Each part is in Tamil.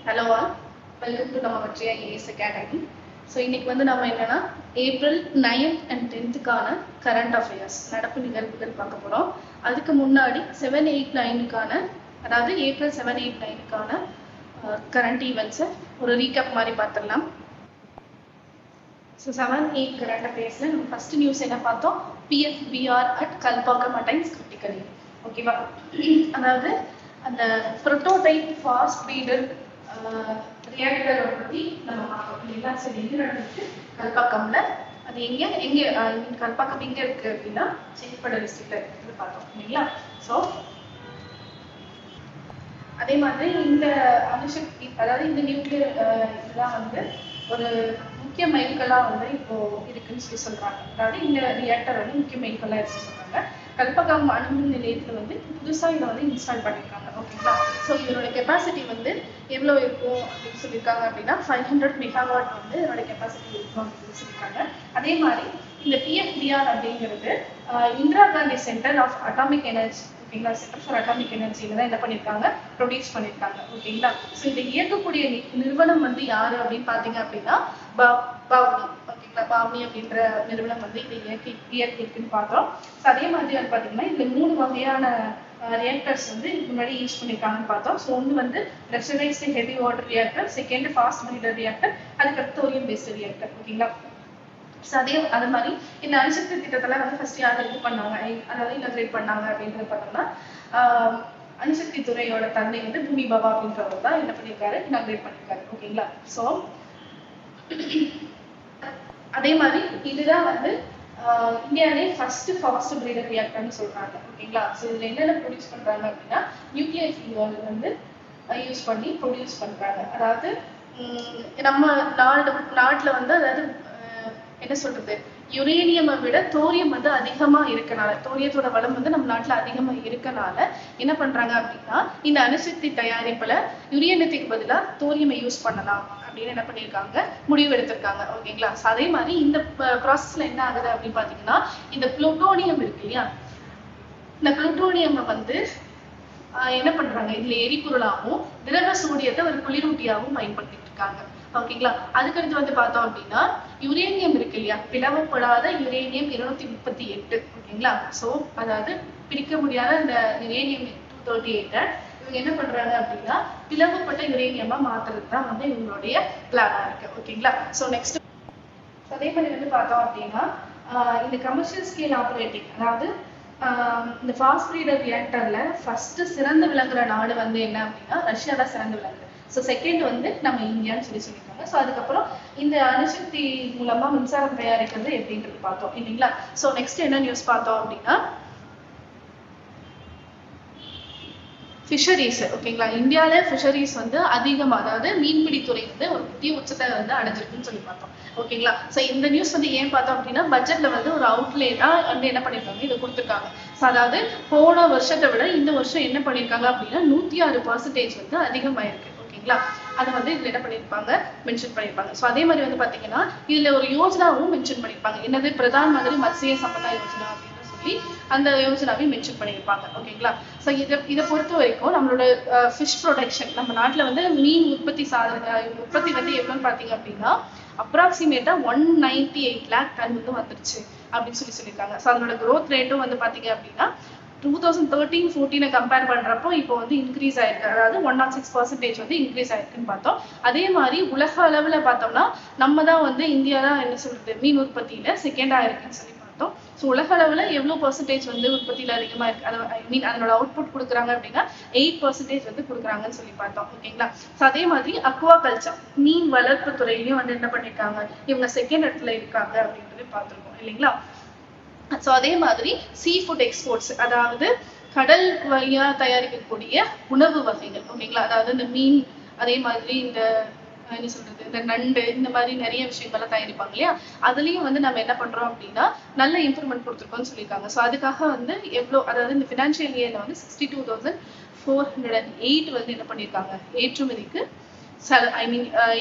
Hello all, welcome to நம்ம வெற்றி IAS Academy. ஸோ இன்னைக்கு வந்து நம்ம என்னன்னா April 9th and 10th current affairs நடப்பு நிகழ்வுகள் பார்க்க போறோம். அதுக்கு முன்னாடி 7-8-9 அதாவது ஏப்ரல் 7-8-9 கரண்ட் ஈவெண்ட்ஸை ஒரு ரீகேப் மாதிரி பார்த்துடலாம். ஸோ 7-8 கரண்ட் அஃபேர்ஸ்ல நம்ம ஃபர்ஸ்ட் நியூஸ் என்ன பார்த்தோம்? PFBR at Kalpakkam attains critically. ஓகேவா? அதாவது அந்த புரோட்டோடைப் ஃபாஸ்ட் பீடர் ரியாக்டர் பத்தி நம்ம பார்ப்போம் இல்லைங்களா? சரி, எங்க நடந்துச்சு? கல்பாக்கம்ல. அது எங்க கல்பாக்கம் எங்க இருக்கு அப்படின்னா செங்கல்பட்டு டிஸ்ட்ரிக்ட்ல இருக்கு பார்த்தோம் இல்லைங்களா? ஸோ அதே மாதிரி இந்த அணுசக்தி அதாவது இந்த நியூக்ளியர் இதெல்லாம் வந்து ஒரு முக்கிய மைல்கல்லா வந்து இப்போ இருக்குன்னு சொல்லி சொல்றாங்க. அதாவது இந்த ரியாக்டர் வந்து முக்கிய மைல்கல்லா இருக்கு சொல்றாங்க. கல்பகம் அணுமின் நிலையத்துல வந்து புதுசா இதை வந்து இன்ஸ்டால் பண்ணிருக்காங்க. ஓகேங்களா? ஸோ இதோட கெப்பாசிட்டி வந்து எவ்வளவு இருக்கும் அப்படின்னு சொல்லியிருக்காங்க அப்படின்னா 500 மெகாவாட் வந்து இதோட கெப்பாசிட்டி இருக்கும் அப்படின்னு சொல்லியிருக்காங்க. அதே மாதிரி இந்த PFBR அப்படிங்கிறது Indira Gandhi center of atomic energy, ஓகேங்களா, சென்டர் ஃபார் அட்டாமிக் எனர்ஜியில தான் என்ன பண்ணியிருக்காங்க, ப்ரொடியூஸ் பண்ணியிருக்காங்க. ஓகேங்களா? ஸோ இதை இயக்கக்கூடிய நிறுவனம் வந்து யாரு அப்படின்னு பாத்தீங்க அப்படின்னா பாவ்னி. ஓகேங்களா? பாவ்னி அப்படின்ற நிறுவனம் வந்து இதை இயக்கிருக்குன்னு பார்த்தோம். ஸோ அதே மாதிரி வந்து பாத்தீங்கன்னா இதுல 3 வகையான ரியாக்டர்ஸ் வந்து இதுக்கு முன்னாடி யூஸ் பண்ணியிருக்காங்கன்னு பார்த்தோம். ஸோ ஒன்று வந்து pressurised heavy water reactor, second fast feeder reactor, அதுக்கடுத்து தோரியம் பேஸ்டு ரியாக்டர். ஓகேங்களா? ஸோ அது மாதிரி இந்த அணுசக்தி திட்டத்தெல்லாம் வந்து ஃபர்ஸ்ட் யார் இது பண்ணாங்க, அதாவது இன்டகிரேட் பண்ணாங்க அப்படின்றது பார்த்தோம்னா அணுசக்தி துறையோட தந்தை வந்து பூமி பாபா அப்படின்றவர் தான் என்ன பண்ணியிருக்காரு, இன்டகிரேட் பண்ணியிருக்காரு. ஓகேங்களா? ஸோ அதே மாதிரி இதுதான் வந்து இந்தியாவிலே ஃபர்ஸ்ட் ஃபாஸ்ட் பிரீடர் ரியாக்டர்னு சொல்றாங்க. ஓகேங்களா? ஸோ இதுல என்னென்ன ப்ரொடியூஸ் பண்றாங்க அப்படின்னா நியூக்ளியர் ஃபியூவல் வந்து யூஸ் பண்ணி ப்ரொடியூஸ் பண்றாங்க. அதாவது நம்ம நாட்டுல வந்து அதாவது என்ன சொல்றது, யுரேனியமை விட தோரியம் வந்து அதிகமா இருக்கனால, தோரியத்தோட வளம் வந்து நம்ம நாட்டுல அதிகமா இருக்கனால என்ன பண்றாங்க அப்படின்னா இந்த அணுசக்தி தயாரிப்புல யுரேனியத்துக்கு பதிலா தோரியமை யூஸ் பண்ணலாம் அப்படின்னு என்ன பண்ணியிருக்காங்க, முடிவு எடுத்திருக்காங்க. ஓகேங்களா? அதே மாதிரி இந்த ப்ராசஸ்ல என்ன ஆகுது அப்படின்னு பாத்தீங்கன்னா இந்த புளூட்டோனியம் இருக்கு இல்லையா, இந்த புளூட்டோனியம் வந்து என்ன பண்றாங்க, இதுல எரிபொருளாகவும் திரவ சோடியத்தை ஒரு குளிரூட்டியாகவும் பயன்படுத்திட்டு இருக்காங்க. ஓகேங்களா? அதுக்கடுத்து வந்து பார்த்தோம் அப்படின்னா யுரேனியம் இருக்கு இல்லையா, பிளவுபடாத யுரேனியம் 238. ஓகேங்களா? ஸோ அதாவது பிரிக்க முடியாத இந்த யுரேனியம் 238 இவங்க என்ன பண்றாங்க அப்படின்னா பிளவுபட்ட யுரேனியமா மாத்துறது தான் வந்து இவங்களுடைய பிளானா இருக்கு. ஓகேங்களா? ஸோ நெக்ஸ்ட் அதே மாதிரி வந்து பார்த்தோம் அப்படின்னா இந்த கமர்ஷியல் ஸ்கேல் ஆப்ரேட்டிங், அதாவது இந்த ஃபாஸ்ட் பிரீடர் ரியாக்டர்ல ஃபர்ஸ்ட் சிறந்து விளங்குற நாடு வந்து என்ன அப்படின்னா ரஷ்யா தான் சிறந்து விளங்குது. ஸோ செகண்ட் வந்து நம்ம இந்தியான்னு சொல்லியிருக்காங்க. ஸோ அதுக்கப்புறம் இந்த அணுசக்தி மூலமா மின்சாரம் தயாரிக்கிறது எப்படின்றது பார்த்தோம் இல்லைங்களா? ஸோ நெக்ஸ்ட் என்ன நியூஸ் பார்த்தோம் அப்படின்னா ஃபிஷரிஸ். ஓகேங்களா? இந்தியாவில ஃபிஷரிஸ் வந்து அதிகமா, அதாவது மீன்பிடித்துறை வந்து ஒரு புதிய உச்சத்தை வந்து அடைஞ்சிருக்குன்னு சொல்லி பார்த்தோம். ஓகேங்களா? ஸோ இந்த நியூஸ் வந்து ஏன் பார்த்தோம் அப்படின்னா பட்ஜெட்ல வந்து ஒரு அவுட்லேட்டா வந்து என்ன பண்ணிருக்காங்க, இதை கொடுத்துருக்காங்க. ஸோ அதாவது போன வருஷத்தை விட இந்த வருஷம் என்ன பண்ணிருக்காங்க அப்படின்னா 106% வந்து அதிகமாயிருக்கு. ஓகேங்களா? அதை வந்து இதுல என்ன பண்ணிருப்பாங்க, மென்ஷன் பண்ணிருப்பாங்க. ஸோ அதே மாதிரி வந்து பாத்தீங்கன்னா இதுல ஒரு யோஜனாவும் மென்ஷன் பண்ணிருப்பாங்க. என்னது, பிரதான் மந்திரி மத்ஸ்ய சம்பதா யோஜனா அப்படின்னு சொல்லி அந்த யோஜனாவையும் மென்ஷன் பண்ணியிருப்பாங்க. ஓகேங்களா? ஸோ இதை பொறுத்த வரைக்கும் நம்மளோட ஃபிஷ் ப்ரொடக்ஷன், நம்ம நாட்டுல வந்து மீன் உற்பத்தி வந்து எவ்வளோன்னு பாத்தீங்க அப்படின்னா அப்ராக்சிமேட்டா 198 lakh டன் வந்து வந்துருச்சு அப்படின்னு சொல்லியிருக்காங்க. ஸோ அதனோட growth ரேட்டும் வந்து பாத்தீங்க அப்படின்னா 2013-14 கம்பேர் பண்றப்போ இப்போ வந்து இன்க்ரீஸ் ஆயிருக்கு. அதாவது 106% வந்து இன்க்ரீஸ் ஆயிருக்குன்னு பார்த்தோம். அதே மாதிரி உலக அளவுல பார்த்தோம்னா நம்ம தான் வந்து இந்தியா தான் என்ன சொல்றது மீன் உற்பத்தியில செகண்டா இருக்குன்னு சொல்லி பார்த்தோம். ஸோ உலக அளவுல எவ்வளவு பெர்சன்டேஜ் வந்து உற்பத்தியில அதிகமா இருக்கு, ஐ மீன் அதனோட அவுட்புட் கொடுக்குறாங்க அப்படின்னா 8% வந்து கொடுக்குறாங்கன்னு சொல்லி பார்த்தோம். ஓகேங்களா? ஸோ அதே மாதிரி அக்வா கல்ச்சர், மீன் வளர்ப்பு துறையிலையும் வந்து என்ன பண்ணிருக்காங்க, இவங்க செகண்ட் இடத்துல இருக்காங்க அப்படின்றது பார்த்திருக்கோம் இல்லைங்களா? ஸோ அதே மாதிரி சீ ஃபுட் எக்ஸ்போர்ட்ஸ், அதாவது கடல் வழியா தயாரிக்கக்கூடிய உணவு வகைகள். ஓகேங்களா? அதாவது இந்த மீன், அதே மாதிரி இந்த என்ன சொல்றது, இந்த நண்டு, இந்த மாதிரி நிறைய விஷயங்கள்லாம் தயாரிப்பாங்க இல்லையா, அதுலயும் வந்து நம்ம என்ன பண்றோம் அப்படின்னா நல்ல இம்ப்ரூவ்மெண்ட் கொடுத்துருக்கோம்னு சொல்லியிருக்காங்க. ஸோ அதுக்காக வந்து எவ்வளோ, அதாவது இந்த ஃபினான்ஷியல் இயர்ல வந்து 62,408 வந்து என்ன பண்ணியிருக்காங்க, ஏற்றுமதிக்கு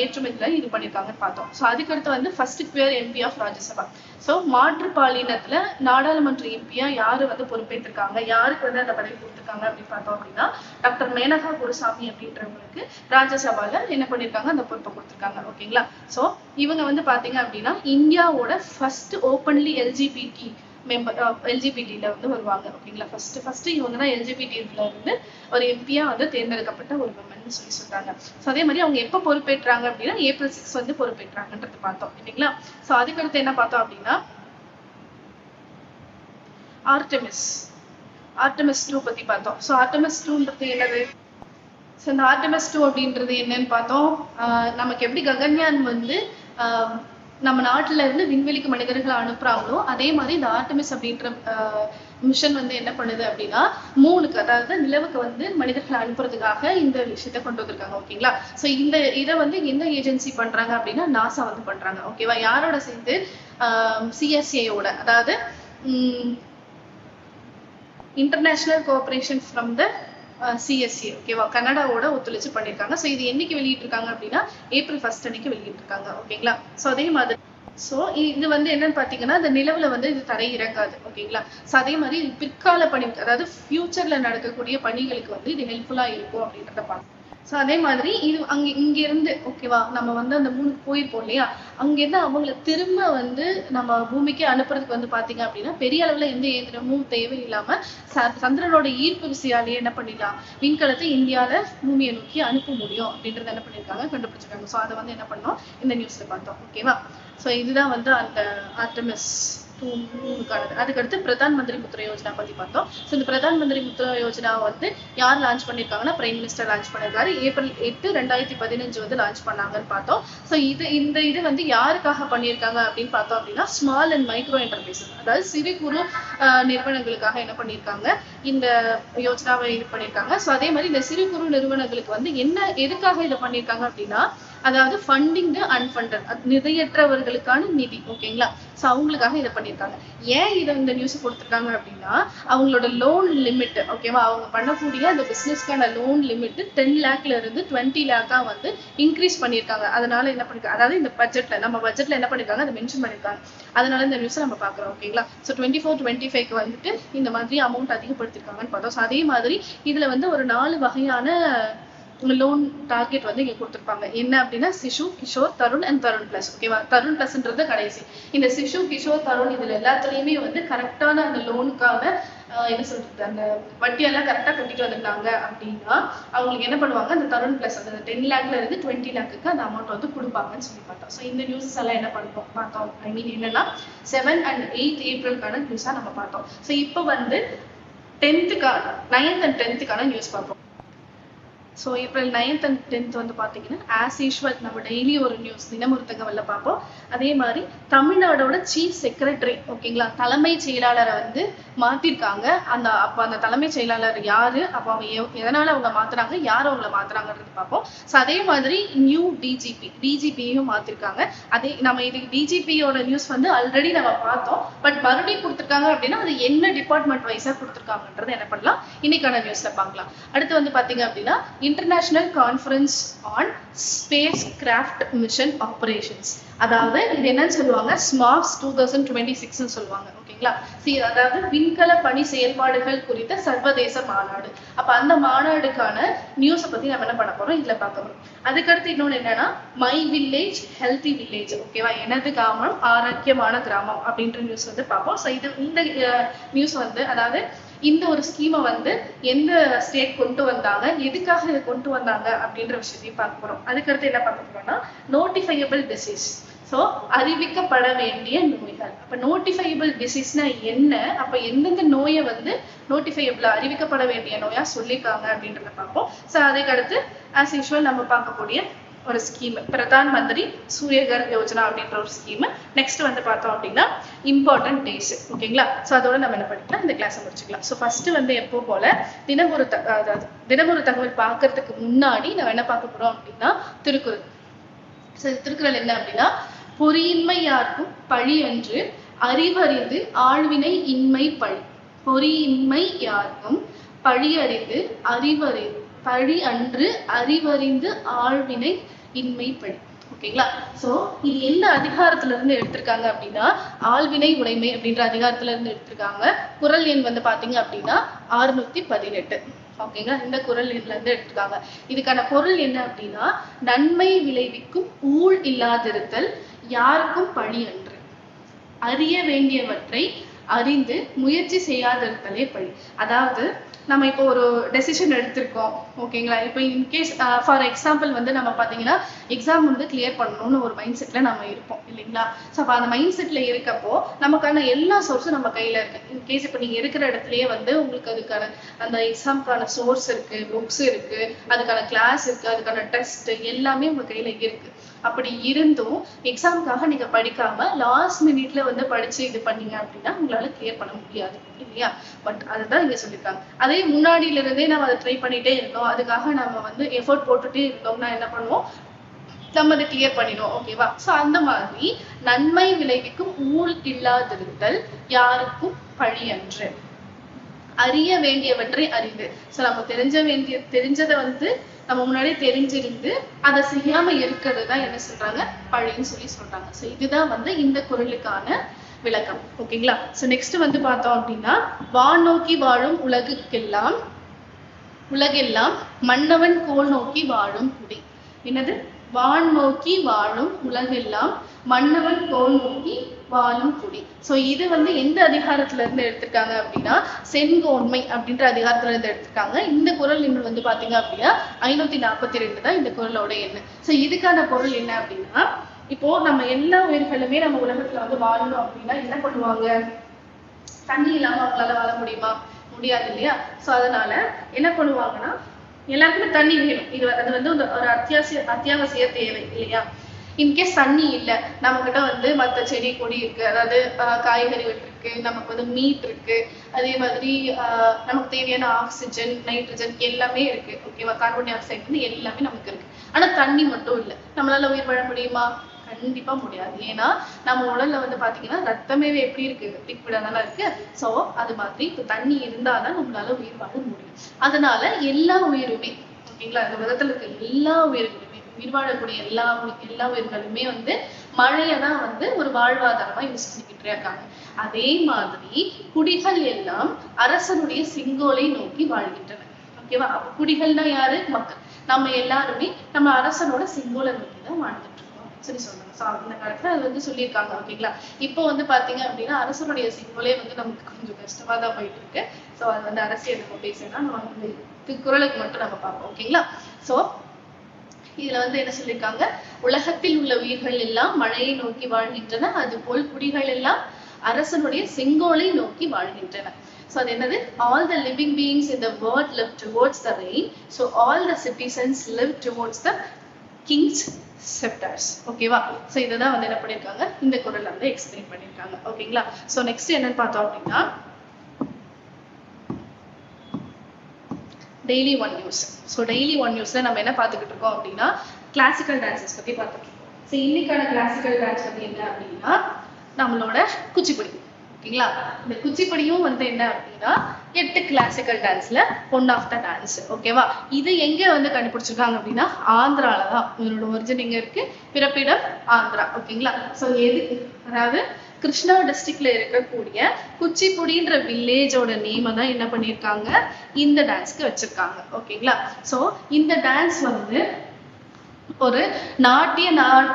ஏற்றுமதியில இது பண்ணியிருக்காங்கன்னு பார்த்தோம். ஸோ அதுக்கடுத்து வந்து first queer MP of Rajya Sabha, so மாற்றுப்பாலினத்துல நாடாளுமன்ற எம்பியா யாரு வந்து பொறுப்பேற்றிருக்காங்க, யாருக்கு வந்து அந்த பதவி கொடுத்திருக்காங்க அப்படின்னு பார்த்தோம் அப்படின்னா டாக்டர் மேனகா குருசாமி அப்படின்றவங்களுக்கு ராஜ்யசபால என்ன பண்ணிருக்காங்க, அந்த பொறுப்பை கொடுத்திருக்காங்க. ஓகேங்களா. சோ இவங்க வந்து பாத்தீங்க அப்படின்னா இந்தியாவோட ஃபர்ஸ்ட் ஓப்பன்லி எல்ஜிபிடி மெம்பர், எல்ஜிபிடில வந்து வருவாங்க. ஓகேங்களா. ஃபர்ஸ்ட் இவங்க தான் எல்ஜிபிடில இருந்து ஒரு எம்பியா வந்து தேர்ந்தெடுக்கப்பட்ட ஒரு விமன் சொல்றாங்க. சோ அதே மாதிரி அவங்க எப்ப பொறுப்பேற்றாங்க அப்படின்னா ஏப்ரல் 6 வந்து பொறுப்பேற்றாங்கன்றது பார்த்தோம் இல்லைங்களா. சோ அதுக்கடுத்து என்ன பார்த்தோம் அப்படின்னா ஆர்டெமிஸ் 2 பத்தி பார்த்தோம். சோ ஆர்டெமிஸ் 2ன்றது என்னது? சோ இந்த ஆர்டெமிஸ் 2 அப்படின்றது என்னன்னு பார்த்தோம். நமக்கு எப்படி ககன்யான் வந்து நம்ம நாட்டுல இருந்து விண்வெளிக்கு மனிதர்களை அனுப்புறாங்களோ அதே மாதிரி இந்த ஆர்டெமிஸ் அப்படின்ற மிஷன் வந்து என்ன பண்ணுது அப்படின்னா மூணுக்கு, அதாவது நிலவுக்கு வந்து மனிதர்களை அனுப்புறதுக்காக இந்த விஷயத்த கொண்டு வந்திருக்காங்க. ஓகேங்களா. சோ இதை வந்து எந்த ஏஜென்சி பண்றாங்க அப்படின்னா நாசா வந்து பண்றாங்க. ஓகேவா. யாரோட சேர்ந்து? சிஎஸ்ஏயோட, அதாவது international cooperation from the CSA. ஓகேவா. கனடாவோட ஒத்துழைச்சு பண்ணிருக்காங்க. சோ இது என்னைக்கு வெளியிட்டிருக்காங்க அப்படின்னா ஏப்ரல் 1 அன்னைக்கு வெளியிட்டிருக்காங்க. ஓகேங்களா. சோ அதே மாதிரி இது வந்து என்னன்னு பாத்தீங்கன்னா இந்த நிலவுல வந்து இது தரை இறங்காது. ஓகேங்களா. சோ அதே மாதிரி பிற்கால பணி, அதாவது ஃபியூச்சர்ல நடக்கக்கூடிய பணிகளுக்கு வந்து இது ஹெல்ப்ஃபுல்லா இருக்கும் அப்படின்றத பார்க்கணும். சோ அதே மாதிரி இது இங்க இருந்து ஓகேவா நம்ம வந்து அந்த மூணுக்கு போயிருப்போம் இல்லையா, அங்க இருந்து அவங்களை திரும்ப வந்து நம்ம பூமிக்கு அனுப்புறதுக்கு வந்து பாத்தீங்க அப்படின்னா பெரிய அளவுல எந்த இயந்திரமும் தேவையில்லாம சந்திரனோட ஈர்ப்பு விசையாலேயே என்ன பண்ணிடலாம், விண்கலத்தை இந்தியால பூமியை நோக்கி அனுப்ப முடியும் அப்படின்றத என்ன பண்ணிருக்காங்க, கண்டுபிடிச்சிருக்காங்க. சோ அதை வந்து என்ன பண்ணோம் இந்த நியூஸ்ல பார்த்தோம். ஓகேவா. சோ இதுதான் வந்து அந்த ஆர்டெமிஸ் 2க்கானது. அதுக்கடுத்து பிரதான் மந்திரி முத்ரா யோஜனா பத்தி பார்த்தோம். சோ இந்த பிரதான் மந்திரி முத்ரா யோஜனா வந்து யார் லான்ச் பண்ணிருக்காங்கன்னா பிரைம் மினிஸ்டர் லான்ச் பண்ணிருக்காரு. ஏப்ரல் 8, 2015 வந்து லான்ச் பண்ணாங்கன்னு பார்த்தோம். சோ இது வந்து யாருக்காக பண்ணிருக்காங்க அப்படின்னு பார்த்தோம் அப்படின்னா ஸ்மால் அண்ட் மைக்ரோ என்டர்பிரைஸ், அதாவது சிறு குறு நிறுவனங்களுக்காக என்ன பண்ணிருக்காங்க இந்த யோஜனாவை இது பண்ணிருக்காங்க. சோ அதே மாதிரி இந்த சிறு குறு நிறுவனங்களுக்கு வந்து எதுக்காக இதை பண்ணிருக்காங்க அப்படின்னா அதாவது ஃபண்டிங் தி அன்ஃபண்டட், நிதியற்றவர்களுக்கான நிதி. ஓகேங்களா. சோ அவங்களுக்காக இதை பண்ணிருக்காங்க. ஏன் இதை இந்த நியூஸ் கொடுத்திருக்காங்க அப்படின்னா அவங்களோட லோன் லிமிட், ஓகேவா, அவங்க பண்ணக்கூடிய அந்த பிசினஸ்க்கான லோன் லிமிட் 10 lakhல இருந்து 20 lakh வந்து இன்க்ரீஸ் பண்ணிருக்காங்க. அதனால என்ன பண்ணிருக்காங்க, அதாவது இந்த நம்ம பட்ஜெட்ல என்ன பண்ணிருக்காங்க அதை மென்ஷன் பண்ணிருக்காங்க. அதனால இந்த நியூஸ் நம்ம பாக்குறோம். ஓகேங்களா. சோ 24-25 வந்துட்டு இந்த மாதிரி அமௌண்ட் அதிகப்படுத்திருக்காங்கன்னு பார்த்தோம். சோ அதே மாதிரி இதுல வந்து ஒரு 4 வகையான லோன் டார்கெட் வந்து இங்க கொடுத்திருப்பாங்க. என்ன அப்படின்னா சிசு, கிஷோர், தருண் அண்ட் தருண் பிளஸ். ஓகேவா. தருண் பிளஸ்ன்றது கடைசி. இந்த சிசு, கிஷோர், தருண் இதுல எல்லாத்துலயுமே வந்து கரெக்டான அந்த லோனுக்கான என்ன சொல்றது அந்த வட்டியெல்லாம் கரெக்டா கட்டிட்டு வந்துட்டாங்க அப்படின்னா அவங்களுக்கு என்ன பண்ணுவாங்க, அந்த தருண் பிளஸ் அந்த 10 lakhல இருந்து 20 lakhக்கு அந்த அமௌண்ட் வந்து கொடுப்பாங்கன்னு சொல்லி பார்த்தோம். ஸோ இந்த நியூஸஸ் எல்லாம் என்ன பார்த்தோம், ஐ மீன் என்னன்னா 7 and 8 ஏப்ரலுக்கான நியூஸா நம்ம பார்த்தோம். ஸோ இப்போ வந்து 9th and 10th நியூஸ் பார்ப்போம். So April 9th and 10th வந்து பார்த்தீங்கன்னா ஆஸ் யூஷுவல் நம்ம டெய்லி ஒரு நியூஸ் தினமொரு தகவல்ல பார்ப்போம். அதே மாதிரி தமிழ்நாடோட சீஃப் செக்ரட்டரி, ஓகேங்களா, தலைமை செயலாளரை வந்து மாத்திருக்காங்க. அப்போ அந்த தலைமை செயலாளர் யாரு, அப்போ அவங்க எதனால அவங்க மாத்துறாங்க, யார் அவங்களை மாத்துறாங்கன்றது பார்ப்போம். ஸோ அதே மாதிரி நியூ டிஜிபியையும் மாத்திருக்காங்க. அதே நம்ம இது டிஜிபியோட நியூஸ் வந்து ஆல்ரெடி நம்ம பார்த்தோம். பட் மறுபடியும் கொடுத்துருக்காங்க அப்படின்னா அது என்ன டிபார்ட்மெண்ட் வைஸா கொடுத்துருக்காங்கன்றது என்ன பண்ணலாம் இன்னைக்கான நியூஸ்ல பார்க்கலாம். அடுத்து வந்து பாத்தீங்க அப்படின்னா international conference on space craft mission operations, அதாவது இது என்னன்னு சொல்லுவாங்க ஸ்மார்ட்ஸ் 2026 சொல்லுவாங்க. ஓகேங்களா. அதாவது விண்கல பணி செயல்பாடுகள் குறித்த சர்வதேச மாநாடு. அப்ப அந்த மாநாடுக்கான நியூஸ பத்தி நம்ம என்ன பண்ண போறோம் இதுல பார்க்க போறோம். அதுக்கடுத்து இன்னொன்னு என்னன்னா மை வில்லேஜ் ஹெல்தி வில்லேஜ், ஓகேவா, எனது கிராமம் ஆரோக்கியமான கிராமம் அப்படின்ற நியூஸ் வந்து பார்ப்போம். ஸோ இந்த நியூஸ் வந்து அதாவது இந்த ஒரு ஸ்கீமை வந்து எந்த ஸ்டேட் கொண்டு வந்தாங்க, எதுக்காக இதை கொண்டு வந்தாங்க அப்படின்ற விஷயத்தையும் பார்க்க போறோம். அதுக்கடுத்து என்ன பார்க்க போறோம்னா நோட்டிஃபையபிள் டிசீஸ், ஸோ அறிவிக்கப்பட வேண்டிய நோய்கள். அப்ப நோட்டிஃபையபிள் டிசீஸ்னா என்ன, அப்ப எந்தெந்த நோயை வந்து நோட்டிஃபையபிள் அறிவிக்கப்பட வேண்டிய நோயா சொல்லியிருக்காங்க அப்படின்றத பார்ப்போம். ஸோ அதுக்கடுத்து ஆஸ் யூஷுவல் நம்ம பார்க்கக்கூடிய ஒரு ஸ்கீம் பிரதான் மந்திரி சூரியகர் யோஜனா அப்படின்ற ஒரு ஸ்கீம். நெக்ஸ்ட் வந்து பார்த்தோம் அப்படின்னா இம்பார்ட்டன்ட் டேஸ். ஓகேங்களா. ஸோ அதோட நம்ம என்ன பண்ணிக்கலாம் இந்த கிளாஸை முடிச்சுக்கலாம். ஸோ ஃபர்ஸ்ட் வந்து எப்போ போல தினமொரு தகவல் பார்க்கறதுக்கு முன்னாடி நம்ம என்ன பார்க்க போறோம் அப்படின்னா திருக்குறள். ஸோ திருக்குறள் என்ன அப்படின்னா பொறியின்மை யாருக்கும் பழி அன்று அறிவறிந்து ஆழ்வினை இன்மை பழி. பொறியின்மை யாருக்கும் பழியறிந்து பழி அன்று அறிவறிந்து ஆழ்வினை இன்மை பழி. ஓகேங்களா. சோ இது எந்த அதிகாரத்துல இருந்து எடுத்திருக்காங்க அப்படின்னா ஆள்வினை உடைமை அப்படின்ற அதிகாரத்துல இருந்து எடுத்திருக்காங்க. குறள் எண் வந்து பாத்தீங்க அப்படின்னா 618. ஓகேங்களா. இந்த குறள் எண்ல இருந்து எடுத்திருக்காங்க. இதுக்கான பொருள் என்ன அப்படின்னா நன்மை விளைவிக்கும் ஊழ் இல்லாதிருத்தல், யாருக்கும் பழி அன்று, அறிய வேண்டியவற்றை அறிந்து முயற்சி செய்யாதிருத்தலே பழி. அதாவது நம்ம இப்போ ஒரு டெசிஷன் எடுத்திருக்கோம். ஓகேங்களா. இப்போ இன்கேஸ் ஃபார் எக்ஸாம்பிள் வந்து நம்ம பாத்தீங்கன்னா எக்ஸாம் வந்து கிளியர் பண்ணணும்னு ஒரு மைண்ட் செட்ல நம்ம இருப்போம் இல்லைங்களா. ஸோ அப்போ அந்த மைண்ட் செட்ல இருக்கப்போ நமக்கான எல்லா சோர்ஸும் நம்ம கையில இருக்கு. இன்கேஸ் இப்போ நீங்க இருக்கிற இடத்துலயே வந்து உங்களுக்கு அதுக்கான அந்த எக்ஸாம்க்கான சோர்ஸ் இருக்கு, புக்ஸ் இருக்கு, அதுக்கான கிளாஸ் இருக்கு, அதுக்கான டெஸ்ட் எல்லாமே உங்க கையில இருக்கு. அப்படி இருந்தும் எக்ஸாமுக்காக நீங்க படிக்காம லாஸ்ட் மினிட்ல வந்து படிச்சு இது பண்ணீங்க அப்படின்னா உங்களால கிளியர் பண்ண முடியாது இல்லையா. பட் அதுதான் இங்க சொல்லியிருக்காங்க. அதே முன்னாடியில இருந்தே நம்ம அதை ட்ரை பண்ணிட்டே இருந்தோம், அதுக்காக நம்ம வந்து எஃபோர்ட் போட்டுட்டே இருந்தோம்னா என்ன பண்ணுவோம், நம்ம அதை கிளியர் பண்ணிடுவோம். ஓகேவா. சோ அந்த மாதிரி நன்மை விளைவிக்கும் ஊழ் இல்லாதிருத்தல், யாருக்கும் பழி அன்று, அறிய வேண்டியவற்றை அறிந்து. சோ நம்ம தெரிஞ்சதை வந்து நம்ம முன்னாடியே தெரிஞ்சிருந்து அதை செய்யாம இருக்கிறது தான் என்ன சொல்றாங்க, பழின்னு சொல்றாங்க. சோ இதுதான் வந்து இந்த குறளுக்கான விளக்கம். ஓகேங்களா. சோ நெக்ஸ்ட் வந்து பார்த்தோம் அப்படின்னா வான் நோக்கி வாழும் உலகெல்லாம் மன்னவன் கோல் நோக்கி வாழும் குடி. என்னது, வான் நோக்கி வாழும் உலகெல்லாம் மன்னவன் கோல் நோக்கி வாழும் குடி. சோ இது வந்து எந்த அதிகாரத்துல இருந்து எடுத்திருக்காங்க அப்படின்னா செங்கோன்மை அப்படின்ற அதிகாரத்துல இருந்து எடுத்திருக்காங்க. இந்த குறள் எண் வந்து பாத்தீங்க அப்படின்னா 542 தான் இந்த குறளோட எண். சோ இதுக்கான பொருள் என்ன அப்படின்னா இப்போ நம்ம எல்லா உயிர்களுமே நம்ம உலகத்துல வந்து வாழணும் அப்படின்னா என்ன பண்ணுவாங்க, தண்ணி இல்லாம அவங்களால வாழ முடியுமா, முடியாது இல்லையா. சோ அதனால என்ன பண்ணுவாங்கன்னா எல்லாருக்குமே தண்ணி வேணும். அது வந்து ஒரு அத்தியாவசிய தேவை இல்லையா. இன்கேஸ் தண்ணி இல்லை, நம்ம கிட்ட வந்து மற்ற செடி கொடி இருக்கு, அதாவது காய்கறிகள் இருக்கு, நமக்கு வந்து மீட் இருக்கு, அதே மாதிரி நமக்கு தேவையான ஆக்சிஜன், நைட்ரஜன் எல்லாமே இருக்கு. ஓகேவா. கார்பன் டை ஆக்சைடு வந்து எல்லாமே நமக்கு இருக்கு. ஆனா தண்ணி மட்டும் இல்லை, நம்மளால உயிர் வாழ முடியுமா, கண்டிப்பா முடியாது. ஏன்னா நம்ம உடல்ல வந்து பாத்தீங்கன்னா ரத்தமே எப்படி இருக்கு, லிக்விடா தானே இருக்கு. சோ அது மாதிரி இப்போ தண்ணி இருந்தாதான் நம்மளால உயிர் வாழ முடியும். அதனால எல்லா உயிருமே, ஓகேங்களா, இந்த விதத்துல இருக்க எல்லா உயிருமே, உயிர் வாழக்கூடிய எல்லா உயிர்களுமே வந்து மழையதான் வந்து ஒரு வாழ்வாதாரமா யூஸ் பண்ணிக்கிட்டே இருக்காங்க. அதே மாதிரி குடிகள் எல்லாம் அரசனுடைய செங்கோலை நோக்கி வாழ்கின்றன. ஓகேவா. அப்ப குடிகள்னா யாரு, மக்கள். நம்ம எல்லாருமே நம்ம அரசனோட செங்கோலை நோக்கி தான் வாழ்ந்துட்டு இருக்கோம் சொல்லி சொல்றாங்க. அந்த காலத்துல அது வந்து சொல்லியிருக்காங்க. ஓகேங்களா. இப்போ வந்து பாத்தீங்க அப்படின்னா அரசனுடைய செங்கோலே வந்து நமக்கு கொஞ்சம் கஷ்டமா தான் போயிட்டு இருக்கு. சோ அது வந்து அரசியல் நம்ம பேசினா நம்ம வந்து குறளுக்கு மட்டும் நம்ம பார்ப்போம். ஓகேங்களா. சோ இதுல வந்து என்ன சொல்லியிருக்காங்க, உலகத்தில் உள்ள உயிர்கள் எல்லாம் மழையை நோக்கி வாழ்கின்றன, அதுபோல் குடிகள் எல்லாம் அரசனுடைய செங்கோலை நோக்கி வாழ்கின்றன. So அது என்னது, all the living beings in the world live towards the rain, so all the citizens live towards the king's scepters. ஓகேவா. சோ இதுதான் வந்து என்ன பண்ணிருக்காங்க, இந்த குறள்ல வந்து எக்ஸ்பிளைன் பண்ணிருக்காங்க. ஓகேங்களா. சோ நெக்ஸ்ட் என்னன்னு பார்த்தோம் அப்படின்னா daily one news. So daily one நியூஸ்ல நம்ம என்ன பார்த்துக்கிட்டு இருக்கோம் அப்படின்னா கிளாசிக்கல் டான்சஸ் பத்தி பார்த்துட்டு இருக்கோம். ஸோ இன்னைக்கான கிளாசிக்கல் டான்ஸ் வந்து என்ன அப்படின்னா நம்மளோட குச்சிப்புடி. ஓகேங்களா. இந்த குச்சிப்புடியும் வந்து என்ன அப்படின்னா 8 கிளாசிக்கல் டான்ஸ்ல ஒன் ஆஃப் த டான்ஸ். ஓகேவா. இது எங்க வந்து கண்டுபிடிச்சிருக்காங்க அப்படின்னா ஆந்திரால தான். இதோட ஒரிஜின் எங்க இருக்கு, பிறப்பிடம் ஆந்திரா. ஓகேங்களா. ஸோ அதாவது கிருஷ்ணா டிஸ்ட்ரிக்ட்ல இருக்கக்கூடிய குச்சிப்புடின்ற வில்லேஜோட நேமை தான் என்ன பண்ணியிருக்காங்க, இந்த டான்ஸ்க்கு வச்சிருக்காங்க. ஓகேங்களா. ஸோ இந்த டான்ஸ் வந்து ஒரு நாட்டிய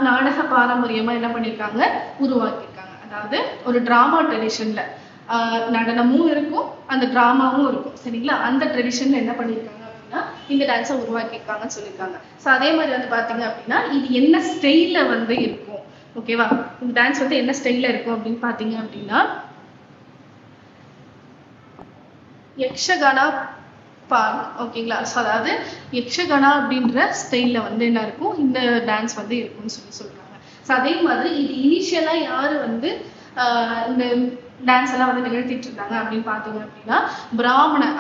நாடக பாரம்பரியமா என்ன பண்ணியிருக்காங்க, உருவாக்கியிருக்காங்க. அதாவது ஒரு டிராமா ட்ரெடிஷன்ல நடனமும் இருக்கும், அந்த டிராமாவும் இருக்கும். சரிங்களா. அந்த ட்ரெடிஷன்ல என்ன பண்ணியிருக்காங்க அப்படின்னா இந்த டான்ஸை உருவாக்கியிருக்காங்கன்னு சொல்லியிருக்காங்க. ஸோ அதே மாதிரி வந்து பாத்தீங்க அப்படின்னா இது என்ன ஸ்டைல்ல வந்து இருக்கும், ஓகேவா, இந்த டான்ஸ் வந்து என்ன ஸ்டைல்ல இருக்கும் அப்படின்னு பாத்தீங்க அப்படின்னா யக்ஷகானா பாருங்க. ஓகேங்களா. ஸோ அதாவது யக்ஷகானா அப்படின்ற ஸ்டைல்ல வந்து என்ன இருக்கும், இந்த டான்ஸ் வந்து இருக்கும்னு சொல்றாங்க. ஸோ அதே மாதிரி இது இனிஷியலா யாரு வந்து இந்த டான்ஸ் எல்லாம் வந்து நிகழ்த்திட்டு இருந்தாங்க அப்படின்னு பாத்தீங்க அப்படின்னா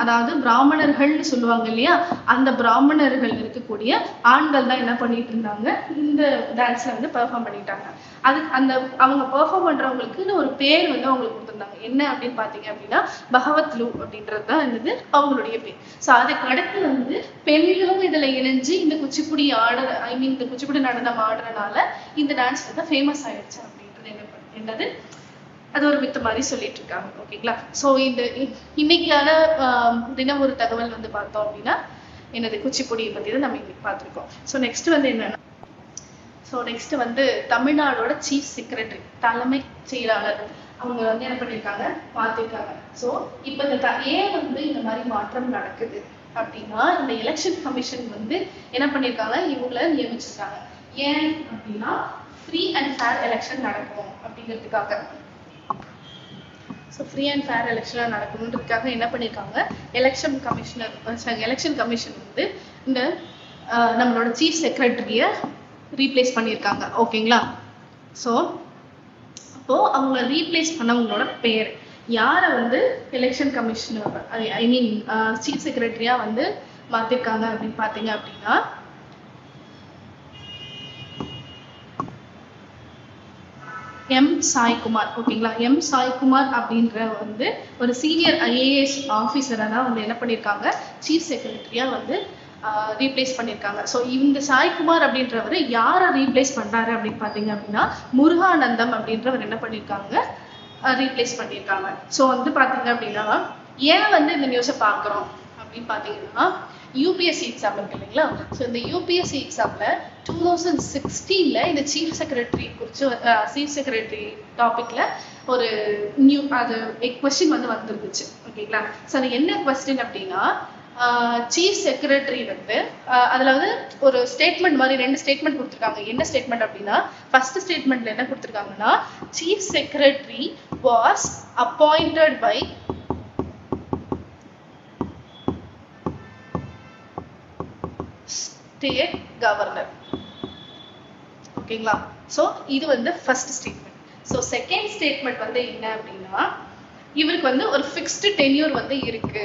அதாவது பிராமணர்கள்னு சொல்லுவாங்க இல்லையா, அந்த பிராமணர்கள் இருக்கக்கூடிய ஆண்கள் தான் என்ன பண்ணிட்டு இருந்தாங்க, இந்த டான்ஸ்ல வந்து பெர்ஃபார்ம் பண்ணிட்டாங்க. அந்த அவங்க பெர்ஃபார்ம் பண்றவங்களுக்கு ஒரு பேர் வந்து அவங்களுக்கு கொடுத்துருந்தாங்க. என்ன அப்படின்னு பாத்தீங்க அப்படின்னா பகவத்லு அப்படின்றது தான் இருந்தது அவங்களுடைய பேர். ஸோ அதுக்கு அடுத்து வந்து பெண்களும் இதுல இணைஞ்சு இந்த குச்சிப்புடி இந்த குச்சிப்புடி நடனம் ஆடுறதுனால இந்த டான்ஸ் வந்து ஃபேமஸ் ஆயிடுச்சு அப்படின்றது என்னது அது ஒரு மித்த மாதிரி சொல்லிட்டு இருக்காங்க. ஓகேங்களா. ஸோ இன்னைக்கான தினம் ஒரு தகவல் வந்து பார்த்தோம் அப்படின்னா என்னது குச்சிப்புடியை பத்தி தான் நம்ம இன்னைக்கு பார்த்துருக்கோம். ஸோ நெக்ஸ்ட் வந்து என்னன்னா வந்து தமிழ்நாடோட சீஃப் செக்ரட்டரி, தலைமை செயலாளர், அவங்க வந்து என்ன பண்ணிருக்காங்க பார்த்திருக்காங்க. ஸோ இப்போ ஏன் வந்து இந்த மாதிரி மாற்றம் நடக்குது அப்படின்னா இந்த எலெக்ஷன் கமிஷன் வந்து என்ன பண்ணிருக்காங்க, இவங்களை நியமிச்சிருக்காங்க. ஏன் அப்படின்னா ஃப்ரீ அண்ட் ஃபேர் எலெக்ஷன் நடக்கும் அப்படிங்கிறதுக்காக. ஸோ ஃப்ரீ அண்ட் ஃபேர் எலெக்ஷனாக நடக்கணுன்றதுக்காக என்ன பண்ணியிருக்காங்க, எலெக்ஷன் கமிஷன் வந்து இந்த நம்மளோட சீஃப் செக்ரட்டரியை ரீப்ளேஸ் பண்ணியிருக்காங்க. ஓகேங்களா. ஸோ அப்போ அவங்க ரீப்ளேஸ் பண்ணவங்களோட பேர் யாரை வந்து எலெக்ஷன் கமிஷனர் சீஃப் செக்ரட்டரியா வந்து மாத்திருக்காங்க அப்படின்னு பாத்தீங்க அப்படின்னா எம் சாய்குமார். ஓகேங்களா. எம் சாய்குமார் அப்படின்ற வந்து ஒரு சீனியர் IAS ஆஃபீஸரை தான் வந்து என்ன பண்ணியிருக்காங்க, சீஃப் செக்ரட்டரியா வந்து ரீப்ளேஸ் பண்ணியிருக்காங்க. ஸோ இந்த சாய்குமார் அப்படின்றவர் யாரை ரீப்ளேஸ் பண்றாரு அப்படின்னு பாத்தீங்க அப்படின்னா முருகானந்தம் அப்படின்றவர் என்ன பண்ணியிருக்காங்க, ரீப்ளேஸ் பண்ணியிருக்காங்க. ஸோ வந்து பாத்தீங்க அப்படின்னா ஏன் வந்து இந்த நியூஸை பார்க்குறோம் அப்படின்னு பாத்தீங்கன்னா யூபிஎஸ்சி எக்ஸாம் இருக்கு இல்லைங்களா. ஸோ இந்த யூபிஎஸ்சி எக்ஸாம்ல 2016ல இந்த சீஃப் செக்ரட்டரி டாபிக்ல ஒரு கொஸ்டின் வந்து வந்துருந்துச்சு. ஓகேங்களா. ஸோ அது என்ன கொஸ்டின் அப்படின்னா சீஃப் செக்ரட்டரி வந்து அதுல வந்து ஒரு ஸ்டேட்மெண்ட் மாதிரி 2 ஸ்டேட்மெண்ட் கொடுத்துருக்காங்க. என்ன ஸ்டேட்மெண்ட் அப்படின்னா ஃபர்ஸ்ட் ஸ்டேட்மெண்ட்ல என்ன கொடுத்துருக்காங்கன்னா chief secretary was appointed by state governor. ஓகேங்களா. ஸோ இது வந்து first statement. So second statement வந்து என்ன அப்படின்னா இவருக்கு வந்து ஒரு ஃபிக்ஸ்டு டென்யூர் வந்து இருக்கு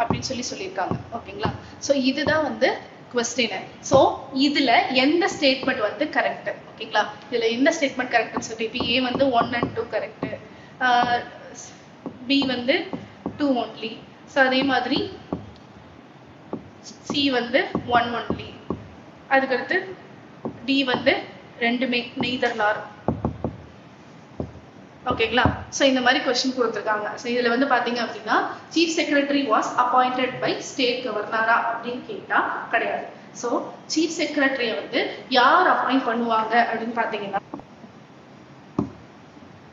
அப்படின்னு சொல்லியிருக்காங்க. ஓகேங்களா. ஸோ இதுதான் வந்து கொஸ்டின். ஸோ இதுல எந்த ஸ்டேட்மெண்ட் வந்து கரெக்ட், ஓகேங்களா, இதுல எந்த ஸ்டேட்மெண்ட் கரெக்ட்னு சொல்லிட்டு இப்போ A வந்து 1 and 2 கரெக்ட், B வந்து 2 only, ஸோ அதே மாதிரி C வந்து 1 only, அதுக்கடுத்து D வந்து 2மே நெய்தர் நார். ஓகேங்களா. ஸோ இந்த மாதிரி கொஸ்டின் கொடுத்துருக்காங்க. ஸோ இதுல வந்து பாத்தீங்க அப்படின்னா chief secretary was appointed by state கவர்னரா அப்படின்னு கேட்டா கிடையாது. ஸோ சீஃப் செக்ரட்டரியை வந்து யார் அப்பாயிண்ட் பண்ணுவாங்க அப்படின்னு பாத்தீங்கன்னா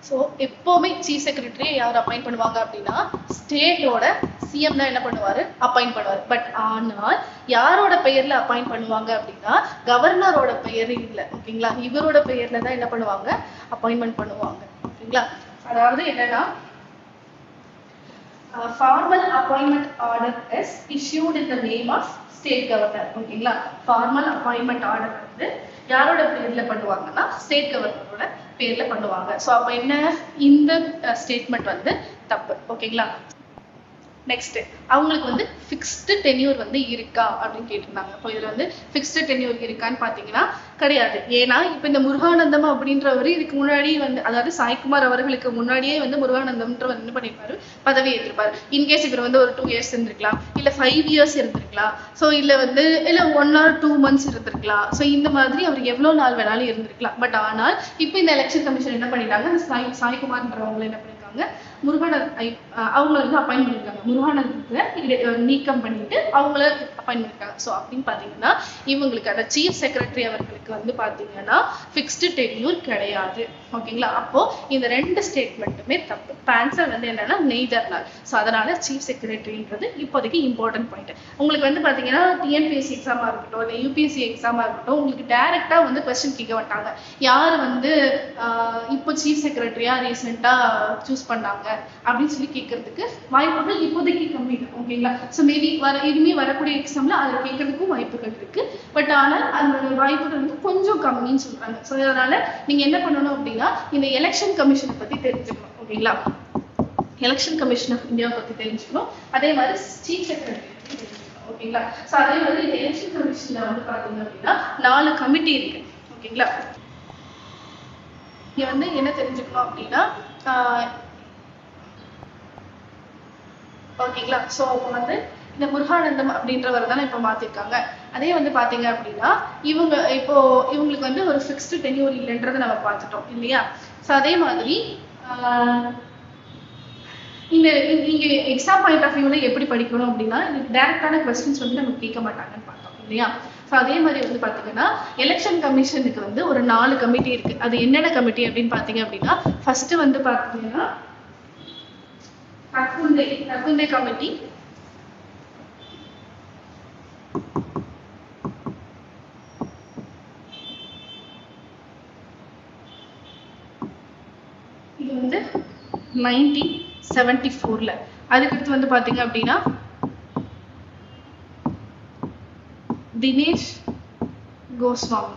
ஸோ எப்பவுமே சீஃப் செக்ரட்டரியை யார் அப்பாயிண்ட் பண்ணுவாங்க அப்படின்னா ஸ்டேட்டோட சிஎம் தான் என்ன பண்ணுவாரு, அப்பாயிண்ட் பண்ணுவார். பட் ஆனால் யாரோட பெயர்ல அப்பாயிண்ட் பண்ணுவாங்க அப்படின்னா கவர்னரோட பெயர் இல்லை. ஓகேங்களா. இவரோட பெயர்ல தான் என்ன பண்ணுவாங்க, அப்பாயின்மெண்ட் பண்ணுவாங்க. ஓகேங்களா. அதாவது என்னன்னா formal appointment order is issued in the name of state governor. ஓகேங்களா. ஃபார்மல் அப்பாயின்மெண்ட் ஆர்டர் வந்து யாரோட பேர்ல பண்ணுவாங்கன்னா ஸ்டேட் கவர்னரோட பேர்ல பண்ணுவாங்க. ஸோ அப்போ என்ன, இந்த ஸ்டேட்மெண்ட் வந்து தப்பு. ஓகேங்களா. நெக்ஸ்ட் அவங்களுக்கு வந்து ஃபிக்ஸ்டு டென்யூர் வந்து இருக்கா அப்படின்னு கேட்டிருந்தாங்க. இப்போ இதுல வந்து ஃபிக்ஸ்டு டென்யூர் இருக்கான்னு பாத்தீங்கன்னா கிடையாது. ஏன்னா இப்போ இந்த முருகானந்தம் அப்படின்றவர் இதுக்கு முன்னாடி வந்து அதாவது சாய்குமார் அவர்களுக்கு முன்னாடியே வந்து முருகானந்தம்ன்றவர் என்ன பண்ணிருப்பாரு, பதவி ஏற்றிருப்பாரு. இன்கேஸ் இவர் வந்து ஒரு 2 years இருந்திருக்கலாம், இல்ல 5 years இருந்திருக்கலாம், ஸோ இல்ல வந்து இல்ல 1 or 2 months இருந்திருக்கலாம். ஸோ இந்த மாதிரி அவர் எவ்வளவு நாள் வேணாலும் இருந்திருக்கலாம். பட் ஆனால் இப்போ இந்த எலெக்ஷன் கமிஷன் என்ன பண்ணிட்டாங்க, சாய்குமார்ன்றவங்களை என்ன பண்ணிருக்காங்க, அவங்களை வந்து அப்பாயிண்ட் பண்ணிருக்காங்க. முருகானந்தத்தை நீக்கம் பண்ணிட்டு அவங்கள அப்பாயிண்ட் பண்ணிருக்காங்க. ஸோ அப்படின்னு பாத்தீங்கன்னா இவங்களுக்கு அந்த சீஃப் செக்ரட்டரி அவர்களுக்கு வந்து பாத்தீங்கன்னா ஃபிக்ஸ்டு டென்யூர் கிடையாது. ஓகேங்களா. அப்போ இந்த 2 ஸ்டேட்மெண்ட்டுமே தப்பு. ஆன்சர் வந்து என்னன்னா நெய்தர் நார். ஸோ அதனால சீஃப் செக்ரட்டரின்றது இப்போதைக்கு இம்பார்ட்டன்ட் பாயிண்ட். உங்களுக்கு வந்து பாத்தீங்கன்னா டிஎன்பிஎஸ்சி எக்ஸாமா இருக்கட்டும் இல்லை யூபிஎஸ்சி எக்ஸாமா இருக்கட்டும் உங்களுக்கு டைரக்டா வந்து கொஸ்டின் கேட்க மாட்டாங்க, யார் வந்து இப்போ சீஃப் செக்ரட்டரியா ரீசெண்டா சூஸ் பண்ணாங்க அப்படின்னு சொல்லி கேட்கறதுக்கு வாய்ப்புகள் இப்போதைக்கு கம்மி. ஓகேங்களா. ஸோ மேபி இனிமே வரக்கூடிய எக்ஸாம்ல அதை கேட்கறதுக்கும் வாய்ப்புகள் இருக்கு. பட் ஆனால் அந்த வாய்ப்புகள் வந்து கொஞ்சம் கம்மின்னு சொல்றாங்க. ஸோ அதனால நீங்க என்ன பண்ணணும் அப்படின்னா இந்த எலெக்ஷன் கமிஷனை பத்தி தெரிஞ்சுக்கணும். ஓகேங்களா. எலெக்ஷன் கமிஷன் ஆஃப் இந்தியா பத்தி தெரிஞ்சுக்கணும். அதே மாதிரி சீஃப் செக்ரட்டரி தெரிஞ்சுக்கணும். ஓகேங்களா? ஸோ அதே மாதிரி இந்த எலெக்ஷன் கமிஷன்ல வந்து பாத்தீங்க அப்படின்னா 4 கமிட்டி இருக்கு. ஓகேங்களா? இங்க வந்து என்ன தெரிஞ்சுக்கணும் அப்படின்னா ஓகேங்களா? ஸோ அப்போ வந்து இந்த முருகானந்தம் அப்படின்றவர் தானே இப்போ மாத்திருக்காங்க. அதே வந்து பாத்தீங்க அப்படின்னா இவங்களுக்கு வந்து ஒரு ஃபிக்ஸ்டு டென்யூர் இல்லைன்றதை நம்ம பார்த்துட்டோம் இல்லையா? ஸோ அதே மாதிரி நீங்க எக்ஸாம் பாயிண்ட் ஆஃப் வியூல எப்படி படிக்கணும் அப்படின்னா டைரக்டான கொஸ்டின்ஸ் வந்து நம்ம கேட்க மாட்டாங்கன்னு பார்த்தோம் இல்லையா? ஸோ அதே மாதிரி வந்து பாத்தீங்கன்னா எலெக்ஷன் கமிஷனுக்கு வந்து ஒரு 4 கமிட்டி இருக்கு. அது என்னென்ன கமிட்டி அப்படின்னு பாத்தீங்க அப்படின்னா ஃபர்ஸ்ட் வந்து பாத்தீங்கன்னா தக்குந்தே கமிட்டி, இது வந்து 1974ல. அதுக்கடுத்து வந்து பாத்தீங்க அப்படின்னா தினேஷ் கோஸ்வாமி.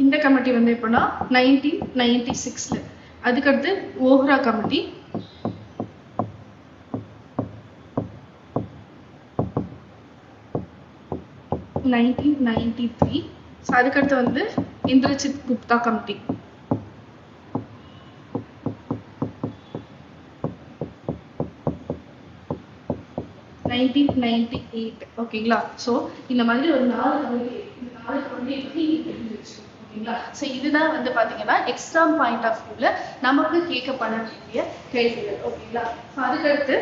இந்த கமிட்டி வந்து எப்படின்னா 1996ல. அதுக்கடுத்து ஓஹ்ரா கமிட்டி, அதுக்கடுத்து வந்து இந்திரஜித் குப்தா கமிட்டி, ஓகேங்களா? சோ இந்த மாதிரி ஒரு 4 கமிட்டி, இந்த 4 கமிட்டி பத்தி தெரிஞ்சு வச்சுக்கணும். ஓகேங்களா? சோ இதுதான் வந்து பாத்தீங்கன்னா எக்ஸாம் பாயிண்ட் ஆஃப் வியூல நமக்கு கேட்கப்பட வேண்டிய கேள்விகள். ஓகேங்களா? அதுக்கடுத்து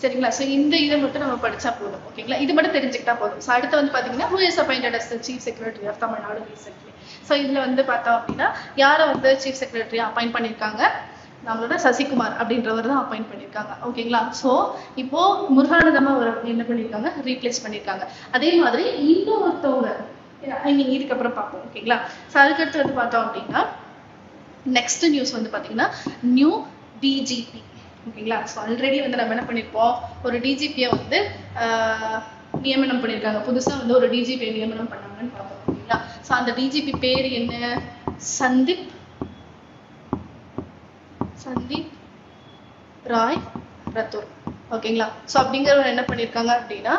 சரிங்களா? சோ இந்த இதை மட்டும் நம்ம படிச்சா போதும். ஓகேங்களா? இது மட்டும் தெரிஞ்சுக்கிட்டா போதும். சோ அடுத்து வந்து பாத்தீங்கன்னா who is appointed as the chief secretary of Tamil Nadu recently. So இதுல வந்து பார்த்தோம் அப்படின்னா யாரை வந்து சீஃப் செக்ரட்டரி அப்பாயிண்ட் பண்ணிருக்காங்க? நம்மளோட சசிகுமார் அப்படின்றவர் தான் அப்பாயிண்ட் பண்ணிருக்காங்க. ஓகேங்களா? சோ இப்போ முருகானந்தம் என்ன பண்ணிருக்காங்க? ரீப்ளேஸ் பண்ணிருக்காங்க. அதே மாதிரி இன்னொருத்தவங்க இதுக்கப்புறம் பார்ப்போம். ஓகேங்களா? சோ அதுக்கடுத்து வந்து பார்த்தோம் அப்படின்னா நெக்ஸ்ட் நியூஸ் வந்து பாத்தீங்கன்னா நியூ டிஜிபி. ஓகேங்களா? ஸோ ஆல்ரெடி வந்து நம்ம என்ன பண்ணிருப்போம், ஒரு டிஜிபியை வந்து நியமனம் பண்ணியிருக்காங்க. புதுசா வந்து ஒரு டிஜிபியை நியமனம் பண்ணாங்கன்னு பார்த்தோம். ஓகேங்களா? ஸோ அந்த டிஜிபி பேர் என்ன? சந்தீப் ராய் ரத்தோர். ஓகேங்களா? ஸோ அப்படிங்கிறவர் என்ன பண்ணியிருக்காங்க அப்படின்னா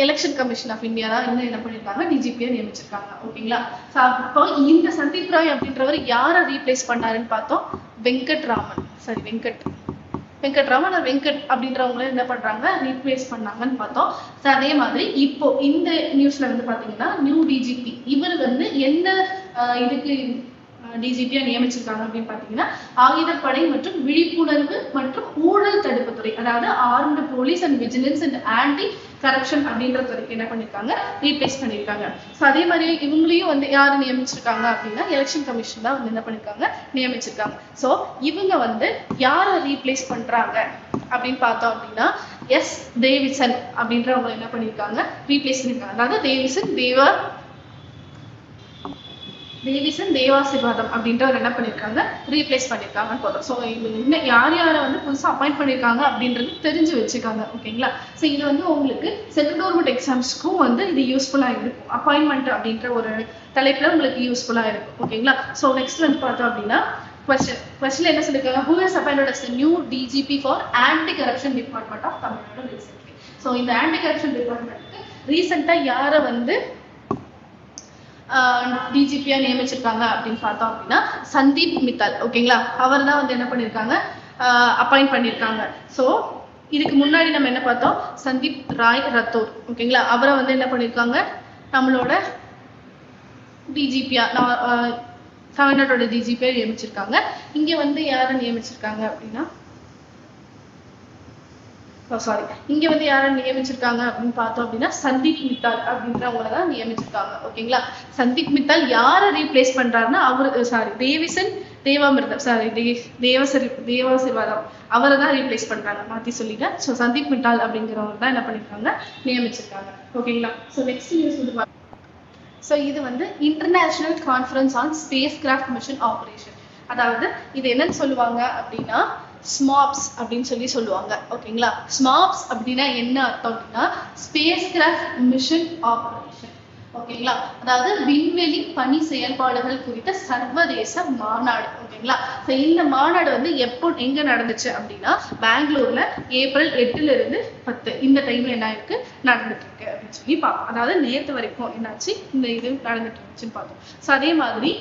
எலெக்ஷன் கமிஷன் ஆஃப் இந்தியா தான் என்ன பண்ணிருக்காங்க? டிஜிபியை நியமிச்சிருக்காங்க. ஓகேங்களா? ஸோ அப்போ இந்த சந்தீப் ராய் அப்படின்றவர் யாரை ரீப்ளேஸ் பண்ணாருன்னு பார்த்தோம்? வெங்கட்ராமன் வெங்கட் அப்படின்றவங்கள என்ன பண்றாங்க? ரீப்ளேஸ் பண்ணாங்கன்னு பார்த்தோம். ஸோ அதே மாதிரி இப்போ இந்த நியூஸ்ல வந்து பாத்தீங்கன்னா நியூ டிஜிபி இவர் வந்து என்ன இதுக்கு டிஜிபியா நியமிச்சிருக்காங்க அப்படின்னு பாத்தீங்கன்னா ஆயுதப்படை மற்றும் விழிப்புணர்வு மற்றும் ஊழல் தடுப்பு துறை, அதாவது armed police and vigilance and anti corruption அப்படின்ற துறைக்கு என்ன பண்ணிருக்காங்க? ரீப்ளேஸ் பண்ணிருக்காங்க. ஸோ அதே மாதிரி இவங்களையும் வந்து யாரு நியமிச்சிருக்காங்க அப்படின்னா எலெக்ஷன் கமிஷன் தான் வந்து என்ன பண்ணிருக்காங்க? நியமிச்சிருக்காங்க. ஸோ இவங்க வந்து யாரை ரீப்ளேஸ் பண்றாங்க அப்படின்னு பார்த்தோம் அப்படின்னா எஸ் தேவிசன் அப்படின்றவங்க என்ன பண்ணிருக்காங்க? ரீப்ளேஸ் பண்ணிருக்காங்க. அதாவது தேவிசன் தேவாசிர்வாதம் அப்படின்றவர் என்ன பண்ணிருக்காங்க? ரீப்ளேஸ் பண்ணிருக்காங்கன்னு போதும். ஸோ இன்னும் யாரை வந்து புதுசாக அப்பாயிண்ட் பண்ணிருக்காங்க அப்படின்றது தெரிஞ்சு வச்சுக்காங்க. ஓகேங்களா? ஸோ இது வந்து உங்களுக்கு சென்ட்ரல் கவர்மெண்ட் எக்ஸாம்ஸ்க்கும் வந்து இது யூஸ்ஃபுல்லா இருக்கும். அப்பாயின்மெண்ட் அப்படின்ற ஒரு தலைப்புல உங்களுக்கு யூஸ்ஃபுல்லா இருக்கும். ஓகேங்களா? ஸோ நெக்ஸ்ட் வந்து பார்த்தோம் அப்படின்னா கொஸ்டின் என்ன சொல்லிருக்காங்க? who is appointed as the new DGP for anti corruption department of Tamil Nadu recently. So இந்த ஆன்டி கரப்ஷன் டிபார்ட்மெண்ட்டுக்கு ரீசெண்டா யாரை வந்து டிஜிபியா நியமிச்சிருக்காங்க அப்படின்னு பார்த்தோம் அப்படின்னா சந்தீப் மித்தால். ஓகேங்களா? அவர் தான் வந்து என்ன பண்ணிருக்காங்க? அப்பாயிண்ட் பண்ணிருக்காங்க. ஸோ இதுக்கு முன்னாடி நம்ம என்ன பார்த்தோம்? சந்தீப் ராய் ரத்தோர். ஓகேங்களா? அவரை வந்து என்ன பண்ணிருக்காங்க? நம்மளோட டிஜிபியா தமிழ்நாட்டோட டிஜிபியா நியமிச்சிருக்காங்க. இங்க வந்து யாரை நியமிச்சிருக்காங்க அப்படின்னா இங்க வந்து யாரை நியமிச்சிருக்காங்க அப்படின்னு பார்த்தோம் அப்படின்னா சந்தீப் மித்தால் அப்படின்றவங்கள தான் நியமிச்சிருக்காங்க. ஓகேங்களா? சந்தீப் மித்தால் யாரை ரீப்ளேஸ் பண்றாருன்னா தேவிசன் தேவாசிர்வாதம் அவரை தான் ரீப்ளேஸ் பண்றாங்க. மாத்தி சொல்லிட்டேன். ஸோ சந்தீப் மித்தால் அப்படிங்கிறவங்க தான் என்ன பண்ணிருக்காங்க? நியமிச்சிருக்காங்க. ஓகேங்களா? ஸோ நெக்ஸ்ட் நியூஸ் வந்து ஸோ இது வந்து international conference on space craft mission operation. அதாவது இது என்னன்னு சொல்லுவாங்க அப்படின்னா ஸ்மாப்ஸ் அப்படின்னு சொல்லுவாங்க. ஓகேங்களா? ஸ்மாப்ஸ் அப்படின்னா என்ன அர்த்தம் அப்படின்னா ஸ்பேஸ் கிராஃப்ட் மிஷன் ஆபரேஷன். ஓகேங்களா. அதாவது விண்வெளி பணி செயல்பாடுகள் குறித்த சர்வதேச மாநாடு. ஓகேங்களா. இந்த மாநாடு வந்து எப்போ எங்க நடந்துச்சு அப்படின்னா பெங்களூர்ல ஏப்ரல் 8ல இருந்து 10 இந்த டைம்ல என்ன இருக்கு நடந்துட்டு இருக்கு அப்படின்னு சொல்லி பார்ப்போம். அதாவது நேற்று வரைக்கும் என்னாச்சு இந்த இது நடந்துட்டு இருந்துச்சுன்னு பார்த்தோம். ஸோ அதே மாதிரி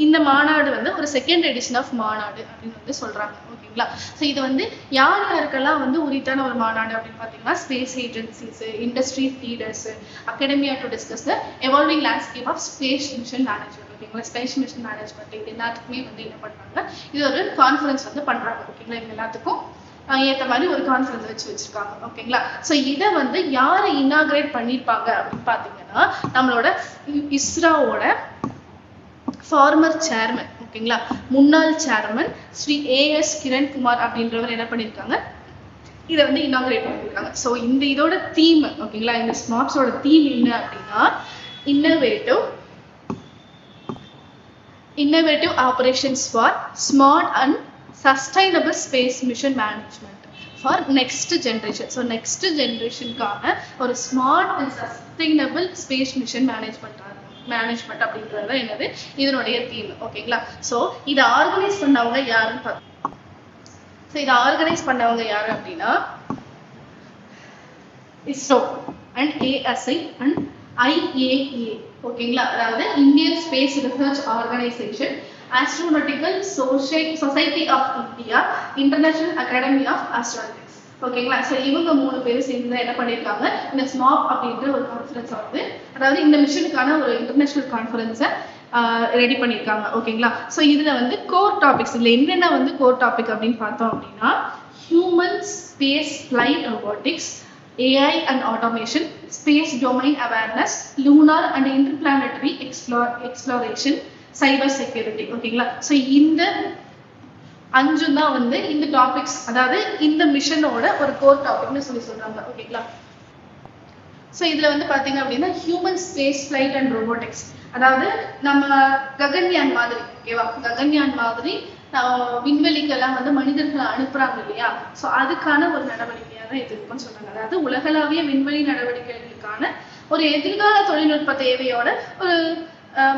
இந்த மாநாடு வந்து ஒரு செகண்ட் எடிஷன் ஆஃப் மாநாடு அப்படின்னு வந்து சொல்றாங்க. ஓகேங்களா. ஸோ இது வந்து யார் யாருக்கெல்லாம் வந்து உரித்தான ஒரு மாநாடு அப்படின்னு பார்த்தீங்கன்னா space agencies, industry leaders, academia to discuss the evolving landscape of space mission management. ஓகேங்களா. ஸ்பேஸ் மிஷன் மேனேஜ்மெண்ட் இது எல்லாத்துக்குமே வந்து என்ன பண்றாங்க, இது ஒரு கான்ஃபரன்ஸ் வந்து பண்றாங்க. ஓகேங்களா. இது எல்லாத்துக்கும் ஏற்ற மாதிரி ஒரு கான்ஃபரன்ஸ் வச்சிருக்காங்க. ஓகேங்களா. ஸோ இதை வந்து யாரை இனாகிரேட் பண்ணியிருப்பாங்க அப்படின்னு பார்த்தீங்கன்னா நம்மளோட இஸ்ரோவோட ஃபார்மர் சேர்மன். ஓகேங்களா. முன்னாள் சேர்மன் ஸ்ரீ ஏஎஸ் கிரண்குமார் அப்படின்றவர் என்ன பண்ணியிருக்காங்க, இதை வந்து இனாகிரேட் பண்ணியிருக்காங்க. ஸோ இந்த இதோட தீம் ஓகேங்களா, இந்த ஸ்மார்ட்ஸோட தீம் என்ன அப்படின்னா innovative operations for smart and sustainable space mission management for next generation. So next ஜென்ரேஷனுக்கான ஒரு smart and sustainable space mission management அப்படின்றது என்னது இதனுடைய தீம். ஓகேங்களா. ஸோ இதை ஆர்கனைஸ் பண்ணவங்க யாருன்னு அப்படின்னா ISRO and ASI and IAEA. ஓகேங்களா. அதாவது Indian space research organisation, astronautical society of India, international academy of astronomics. ஓகேங்களா. ஸோ இவங்க 3 பேரும் சேர்ந்து என்ன பண்ணியிருக்காங்க, இந்த ஸ்மாப் அப்படின்ற ஒரு கான்ஃபரன்ஸ் வந்து அதாவது இந்த மிஷனுக்கான ஒரு இன்டர்நேஷனல் கான்ஃபரன்ஸை ரெடி பண்ணியிருக்காங்க. ஓகேங்களா. ஸோ இதுல வந்து கோர் டாபிக்ஸ் இதுல என்னென்ன வந்து கோர் டாபிக் அப்படின்னு பார்த்தோம் அப்படின்னா human space flight robotics, AI and automation, space domain awareness, lunar and interplanetary exploration, cyber security. ஓகேங்களா. ஸோ இந்த 5 தான் வந்து இந்த டாபிக்ஸ், அதாவது இந்த மிஷனோட ஒரு கோர் டாபிக்னு சொல்றாங்க. ஓகேங்களா. ஸோ இதுல வந்து பாத்தீங்க அப்படின்னா human space flight and robotics, அதாவது நம்ம ககன்யான் மாதிரி. ஓகேவா. ககன்யான் மாதிரி விண்வெளிக்கெல்லாம் வந்து மனிதர்களை அனுப்புறாங்க இல்லையா. ஸோ அதுக்கான ஒரு நடவடிக்கையா தான் இது இருக்குன்னு சொல்றாங்க. அதாவது உலகளாவிய விண்வெளி நடவடிக்கைகளுக்கான ஒரு எதிர்கால தொழில்நுட்ப தேவையோட ஒரு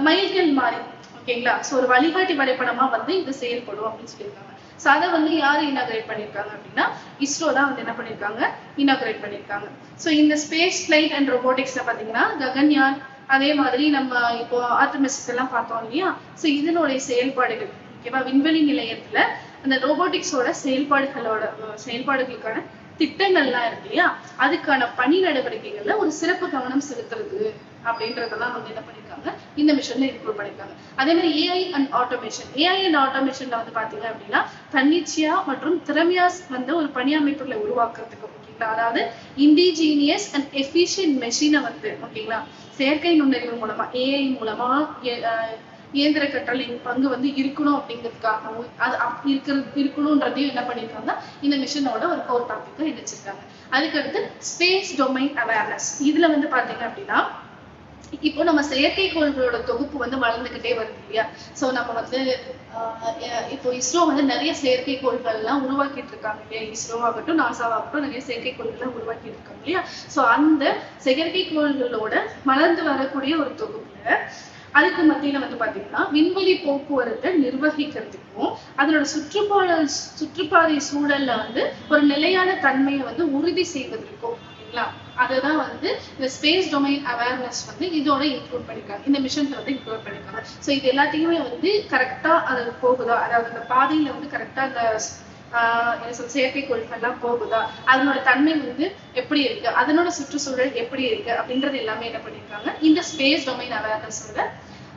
மைல்கல் மாதிரி. ஓகேங்களா. ஸோ ஒரு வழிகாட்டி வரைபடமா வந்து இது செயல்படும் அப்படின்னு சொல்லியிருக்காங்க. ஸோ அதை வந்து யாரு இனாகிரேட் பண்ணியிருக்காங்க அப்படின்னா இஸ்ரோ தான் வந்து என்ன பண்ணியிருக்காங்க, இனாகிரேட் பண்ணியிருக்காங்க. ஸோ இந்த ஸ்பேஸ் ஃபிளைட் அண்ட் ரொபோட்டிக்ஸ்ல பாத்தீங்கன்னா ககன்யான், அதே மாதிரி நம்ம இப்போ ஆர்டமிஸ் எல்லாம் பார்த்தோம் இல்லையா. ஸோ இதனுடைய செயல்பாடுகள் ஓகேவா, விண்வெளி நிலையத்துல அந்த ரோபோட்டிக்ஸோட செயல்பாடுகளுக்கான திட்டங்கள்லாம் இருக்கு இல்லையா, அதுக்கான பணி நடவடிக்கைகள்ல ஒரு சிறப்பு கவனம் செலுத்துறது அப்படின்றதெல்லாம் வந்து என்ன பண்ணிருக்காங்க, இந்த மிஷன்ல இன்க்ளூட் பண்ணிருக்காங்க. அதே மாதிரி ஏஐ அண்ட் ஆட்டோமேஷன்ல வந்து பாத்தீங்க அப்படின்னா தன்னிச்சையா மற்றும் திறமையா வந்து ஒரு பணி அமைப்புகளை உருவாக்குறதுக்கு. ஓகேங்களா. அதாவது இண்டிஜீனியஸ் அண்ட் எஃபிஷியன்ட் மெஷினை வந்து ஓகேங்களா செயற்கை நுண்ணறிவு மூலமா ஏஐ மூலமா இயந்திர கற்றலின் பங்கு வந்து இருக்கணும் அப்படிங்கிறதுக்காகவும் அது இருக்கணும்ன்றதையும் என்ன பண்ணிருக்காங்க, இந்த மிஷனோட ஒரு கோர் டாபிக்கை இணைச்சிருக்காங்க. அதுக்கடுத்து ஸ்பேஸ் டொமைன் அவேர்னஸ். இதுல வந்து பாத்தீங்க அப்படின்னா இப்போ நம்ம செயற்கைக்கோள்களோட தொகுப்பு வந்து வளர்ந்துகிட்டே வருது இல்லையா. சோ நம்ம வந்து இப்போ இஸ்ரோ வந்து நிறைய செயற்கைக்கோள்கள் எல்லாம் உருவாக்கிட்டு இருக்காங்க இல்லையா. இஸ்ரோவாகட்டும் நாசாவாகட்டும் நிறைய செயற்கைக்கோள்கள் உருவாக்கிட்டு இருக்காங்க இல்லையா. சோ அந்த செயற்கைக்கோள்களோட வளர்ந்து வரக்கூடிய ஒரு தொகுப்புல அதுக்கு மத்தியில வந்து பாத்தீங்கன்னா விண்வெளி போக்குவரத்தை நிர்வகிக்கிறதுக்கும் அதனோட சுற்றுப்பாதை சூழல்ல வந்து ஒரு நிலையான தன்மையை வந்து உறுதி செய்வதற்கும் ஓகேங்களா, அதுதான் வந்து இந்த ஸ்பேஸ் டொமைன் அவேர்னஸ் வந்து இதோட இன்க்ளூட் பண்ணிருக்காங்க, இந்த மிஷன்ல வந்து இன்க்ளூட் பண்ணிருக்காங்க. ஸோ இது எல்லாத்தையுமே வந்து கரெக்டா அது போகுதா, அதாவது அந்த பாதையில வந்து கரெக்டா அந்த செயற்கைக்கோள்கள் எல்லாம் போகுதா, அதனோட தன்மை வந்து எப்படி இருக்கு, அதனோட சுற்றுச்சூழல் எப்படி இருக்கு அப்படின்றது எல்லாமே என்ன பண்ணிருக்காங்க, இந்த ஸ்பேஸ் டொமைன் அவேர்னஸோட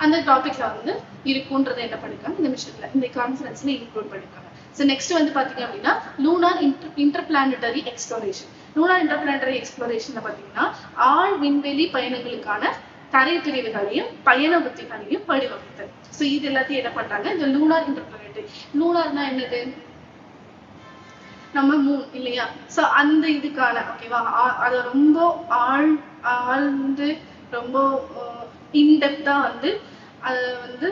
அந்த டாபிக்ல வந்து இருக்குன்றதை என்ன பண்ணிருக்காங்க, இந்த மிஷன்ல இந்த கான்ஃபரன்ஸ்ல இன்க்ளூட் பண்ணிருக்காங்க. ஸோ நெக்ஸ்ட் வந்து பாத்தீங்க அப்படின்னா லூனார் இன்டர்பிளானட்டரி எக்ஸ்ப்ளோரேஷன். லூனார் இன்டர்பிளானட்டரி எக்ஸ்ப்ளோரேஷன்ல பாத்தீங்கன்னா ஆழ் விண்வெளி பயணங்களுக்கான தரை பிரிவுகளையும் பயண புத்திகளையும் வடிவமைத்தல். ஸோ இது எல்லாத்தையும் என்ன பண்றாங்க, இந்த லூனார் இன்டர்பிளானட்டரி. லூனார்னா என்னது, நம்ம மூன் இல்லையா. சோ அந்த இதுக்கான ஓகேவா அது ரொம்ப ஆழ்ந்து ரொம்ப இன்டெப்தா வந்து அது வந்து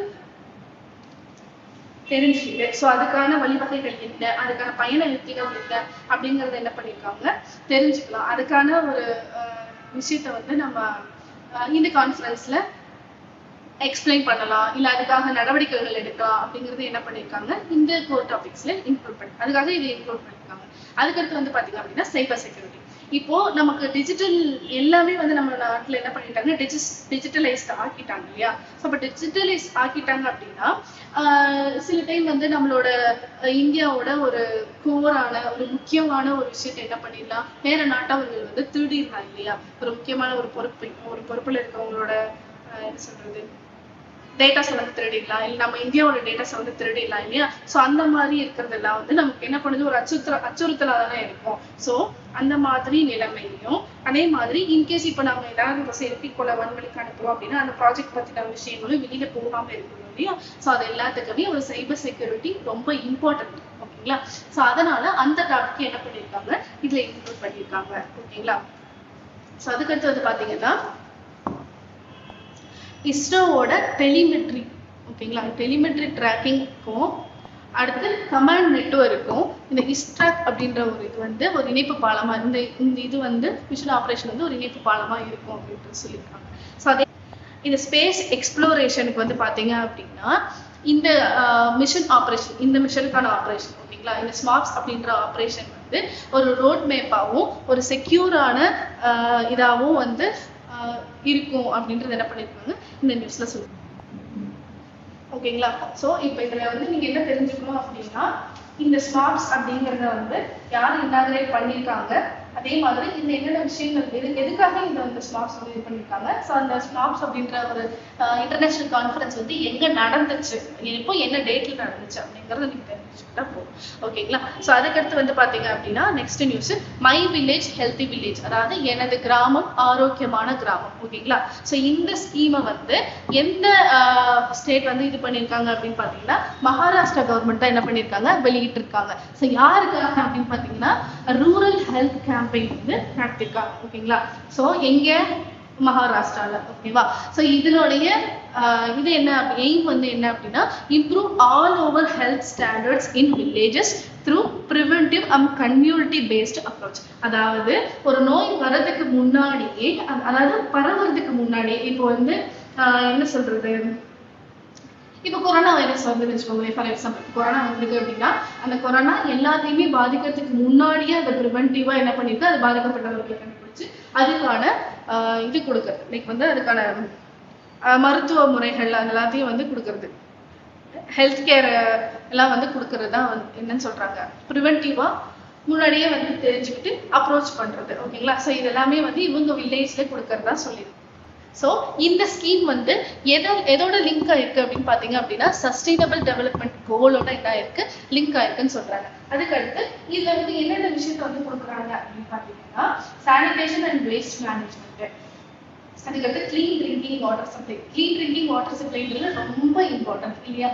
தெரிஞ்சுக்கிட்டு ஸோ அதுக்கான வழிவகைகள் என்ன, அதுக்கான பயண யுக்திகள் என்ன அப்படிங்கறத என்ன பண்ணிருக்காங்க தெரிஞ்சுக்கலாம். அதுக்கான ஒரு விஷயத்த வந்து நம்ம இந்த கான்ஃபரன்ஸ்ல எக்ஸ்பிளைன் பண்ணலாம், இல்ல அதுக்காக நடவடிக்கைகள் எடுக்கலாம் அப்படிங்கறது என்ன பண்ணிருக்காங்க இந்த கோர் டாபிக்ஸ்ல இன்க்ளூட் பண்ணி அதுக்காக இதை இன்க்ளூட் பண்ணிருக்காங்க. அதுக்கடுத்து வந்து பாத்தீங்க அப்படின்னா சைபர் செக்யூரிட்டி. இப்போ நமக்கு டிஜிட்டல் எல்லாமே வந்து நம்ம நாட்டுல என்ன பண்ணிட்டாங்க, டிஜிட்டலைஸ்ட் ஆக்கிட்டாங்க இல்லையா. ஸோ அப்போ டிஜிட்டலைஸ் ஆக்கிட்டாங்க அப்படின்னா சில டைம் வந்து நம்மளோட இந்தியாவோட ஒரு கோரான ஒரு முக்கியமான ஒரு விஷயத்த என்ன பண்ணிடலாம், வேற நாட்டவர்கள் வந்து திருடிடலாம் இல்லையா. ஒரு முக்கியமான ஒரு பொறுப்புல இருக்கவங்களோட என்ன சொல்றது டேட்டாஸை வந்து திருடிடலாம், இல்லை நம்ம இந்தியாவோட டேட்டாஸை வந்து திருடிடலாம் இல்லையா. ஸோ அந்த மாதிரி இருக்கிறதெல்லாம் வந்து நமக்கு என்ன பண்ணுது, ஒரு அச்சுறுத்தலாக தானே இருக்கும். ஸோ அந்த மாதிரி நிலைமையும் அதே மாதிரி இன்கேஸ் இப்போ நம்ம ஏதாவது செயற்கைக்கோள வன்வழிக்கு அனுப்புறோம் அப்படின்னா அந்த ப்ராஜெக்ட் பற்றின விஷயங்களும் வெளியில போகாம இருக்கணும் இல்லையா. ஸோ அது எல்லாத்துக்குமே ஒரு சைபர் செக்யூரிட்டி ரொம்ப இம்பார்ட்டன்ட். ஓகேங்களா. ஸோ அதனால அந்த டாபிக் என்ன பண்ணியிருக்காங்க, இதுல இன்க்ளூட் பண்ணியிருக்காங்க. ஓகேங்களா. ஸோ அதுக்கடுத்து வந்து பாத்தீங்கன்னா இஸ்ரோவோட டெலிமெட்ரி. ஓகேங்களா. டெலிமெட்ரி ட்ராக்கிங்க்கும் அடுத்து கமாண்ட் நெட்வொர்க்கும் இந்த இஸ்ட்ராக் அப்படின்ற ஒரு இது வந்து ஒரு இணைப்பு பாலமா இந்த இது வந்து மிஷன் ஆப்ரேஷன் வந்து ஒரு இணைப்பு பாலமா இருக்கும் அப்படின்ட்டு சொல்லியிருக்காங்க. ஸோ அதே இந்த ஸ்பேஸ் எக்ஸ்ப்ளோரேஷனுக்கு வந்து பாத்தீங்க அப்படின்னா இந்த மிஷன் ஆப்ரேஷன், இந்த மிஷனுக்கான ஆப்ரேஷன் ஓகேங்களா, இந்த ஸ்மார்ட்ஸ் அப்படின்ற ஆப்ரேஷன் வந்து ஒரு ரோட் மேப்பாவும் ஒரு செக்யூரான இதாகவும் வந்து இருக்கும் அப்படின்றது என்ன பண்ணிருக்காங்க இந்த நியூஸ்ல சொல்லுங்க. ஓகேங்களா. சோ இப்போ இதுல வந்து நீங்க என்ன தெரிஞ்சுக்கணும் அப்படின்னா இந்த ஸ்மார்ட்ஸ் அப்படிங்கறத வந்து யார் இனாகிரேட் பண்ணிருக்காங்க, அதே மாதிரி இந்த என்னென்ன விஷயங்கள் எதுக்காக இந்த ஸ்மார்ட்ஸ் வந்து இது பண்ணிருக்காங்க. ஸோ அந்த ஸ்மார்ட்ஸ் அப்படின்ற ஒரு இன்டர்நேஷனல் கான்ஃபரன்ஸ் வந்து எங்க நடந்துச்சு, இப்போ என்ன டேட்ல நடந்துச்சு அப்படிங்கறத நீங்க தெரிஞ்சுக்கிட்டா போதும். ஓகேங்களா. ஸோ அதுக்கடுத்து வந்து பாத்தீங்க அப்படின்னா next news my village healthy village, அதாவது எனது கிராமம் ஆரோக்கியமான கிராமம். ஓகேங்களா. ஸோ இந்த ஸ்கீமை வந்து எந்த ஸ்டேட் வந்து இது பண்ணிருக்காங்க அப்படின்னு பாத்தீங்கன்னா மகாராஷ்டிரா கவர்மெண்ட் தான் என்ன பண்ணிருக்காங்க வெளியிட்டு இருக்காங்க. ஸோ யாருக்காக அப்படின்னு பாத்தீங்கன்னா ரூரல் ஹெல்த் கேம்பெயின் வந்து நடத்திருக்காங்க. ஓகேங்களா. ஸோ எங்க மகாராஷ்டிரால. ஓகேவா. ஸோ இதனுடைய இது என்ன எய்ம் வந்து என்ன அப்படின்னா improve all over health standards in villages through preventive and community paste approach. அதாவது ஒரு நோய் வர்றதுக்கு முன்னாடியே, அதாவது பரவுறதுக்கு முன்னாடியே, இப்போ வந்து என்ன சொல்றது, இப்போ கொரோனா வைரஸ் வந்து வச்சுக்கோங்களேன். ஃபார் எக்ஸாம்பிள் கொரோனா வந்திருக்கு அப்படின்னா அந்த கொரோனா எல்லாத்தையுமே பாதிக்கிறதுக்கு முன்னாடியே அதை ப்ரிவென்டிவா என்ன பண்ணிருக்கு, அது பாதிக்கப்பட்டவர்களை கண்டுபிடிச்சு அதுக்கான இது கொடுக்குறது, லைக் வந்து அதுக்கான மருத்துவ முறைகள் அது எல்லாத்தையும் வந்து கொடுக்கறது, ஹெல்த் கேர் எல்லாம் வந்து கொடுக்கறது தான் வந்து என்னன்னு சொல்றாங்க ப்ரிவென்டிவா முன்னாடியே வந்து தெரிஞ்சுக்கிட்டு அப்ரோச் பண்றது. ஓகேங்களா. ஸோ இதெல்லாமே வந்து இவங்க வில்லேஜ்ல கொடுக்கறதா சொல்லியிருக்கு. ஸோ இந்த ஸ்கீம் வந்து எதோட லிங்க் ஆயிருக்கு அப்படின்னு பாத்தீங்க அப்படின்னா சஸ்டைனபிள் டெவலப்மெண்ட் கோலோட இதா இருக்கு, லிங்க் ஆயிருக்குன்னு சொல்றாங்க. அதுக்கடுத்து இதுல வந்து என்னென்ன விஷயத்த வந்து கொடுக்குறாங்க அப்படின்னு பாத்தீங்கன்னா சானிடேஷன் அண்ட் வேஸ்ட் மேனேஜ்மெண்ட், அதுக்கடுத்து clean drinking water supply. Clean drinking water சப்ளைன்றது ரொம்ப இம்பார்ட்டன்ட் இல்லையா.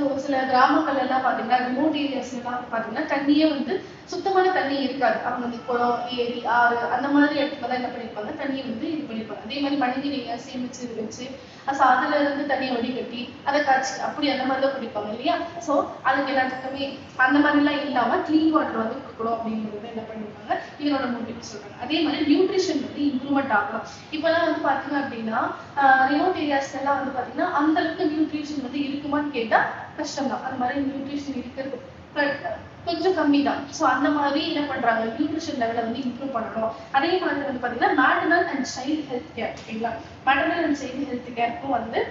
ஒரு சில கிராமங்கள் எல்லாம் பாத்தீங்கன்னா ரிமோட் ஏரியாஸ்ல எல்லாம் பாத்தீங்கன்னா தண்ணியே வந்து சுத்தமான தண்ணி இருக்காது. அவங்க வந்து குளம், ஏரி, ஆறு அந்த மாதிரி இடத்துல தான் என்ன பண்ணிருப்பாங்க, தண்ணியை வந்து இது பண்ணிருப்பாங்க. அதே மாதிரி மழைநீரை சேமிச்சு வச்சு அதுல இருந்து தண்ணியை வடிகட்டி அதை காய்ச்சி அப்படி அந்த மாதிரி தான் குடிப்பாங்க இல்லையா. ஸோ அதுக்கு எல்லாத்துக்குமே அந்த மாதிரி எல்லாம் இல்லாம கிளீன் வாட்டர் வந்து கொடுக்கணும் அப்படிங்கிறது என்ன பண்ணிருக்காங்க இதனோட மோட்டிவ் சொல்றாங்க. அதே மாதிரி நியூட்ரிஷன் வந்து இம்ப்ரூவ்மெண்ட் ஆகலாம். இப்பெல்லாம் வந்து பாத்தீங்க அப்படின்னா ரிமோட் ஏரியாஸ் எல்லாம் வந்து பாத்தீங்கன்னா அந்த அளவுக்கு நியூட்ரிஷன் வந்து இருக்குமான்னு கேட்டா கஷ்டம் தான். அந்த மாதிரி நியூட்ரிஷன் இருக்கிறது கொஞ்சம் கம்மி தான். ஸோ அந்த மாதிரி என்ன பண்றாங்க, நியூட்ரிஷன் லெவலை வந்து இம்ப்ரூவ் பண்ணணும். அதே மாதிரி வந்து பாத்தீங்கன்னா maternal and child health care. ஓகேங்களா. மேட்டர்னல் அண்ட் சைல்டு ஹெல்த் கேருக்கும் வந்து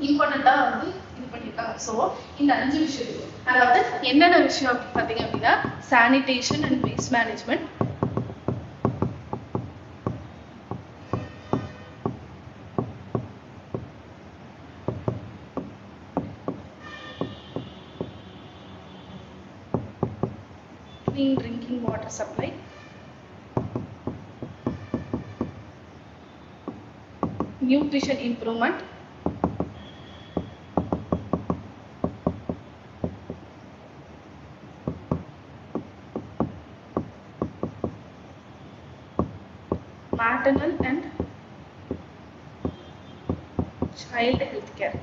இம்பார்ட்டண்டா வந்து இது பண்ணிருக்காங்க. ஸோ இந்த 5 விஷயம், அதாவது என்னென்ன விஷயம் அப்படின்னு பாத்தீங்க அப்படின்னா sanitation and waste management, clean drinking water supply, nutrition improvement, maternal and child health care.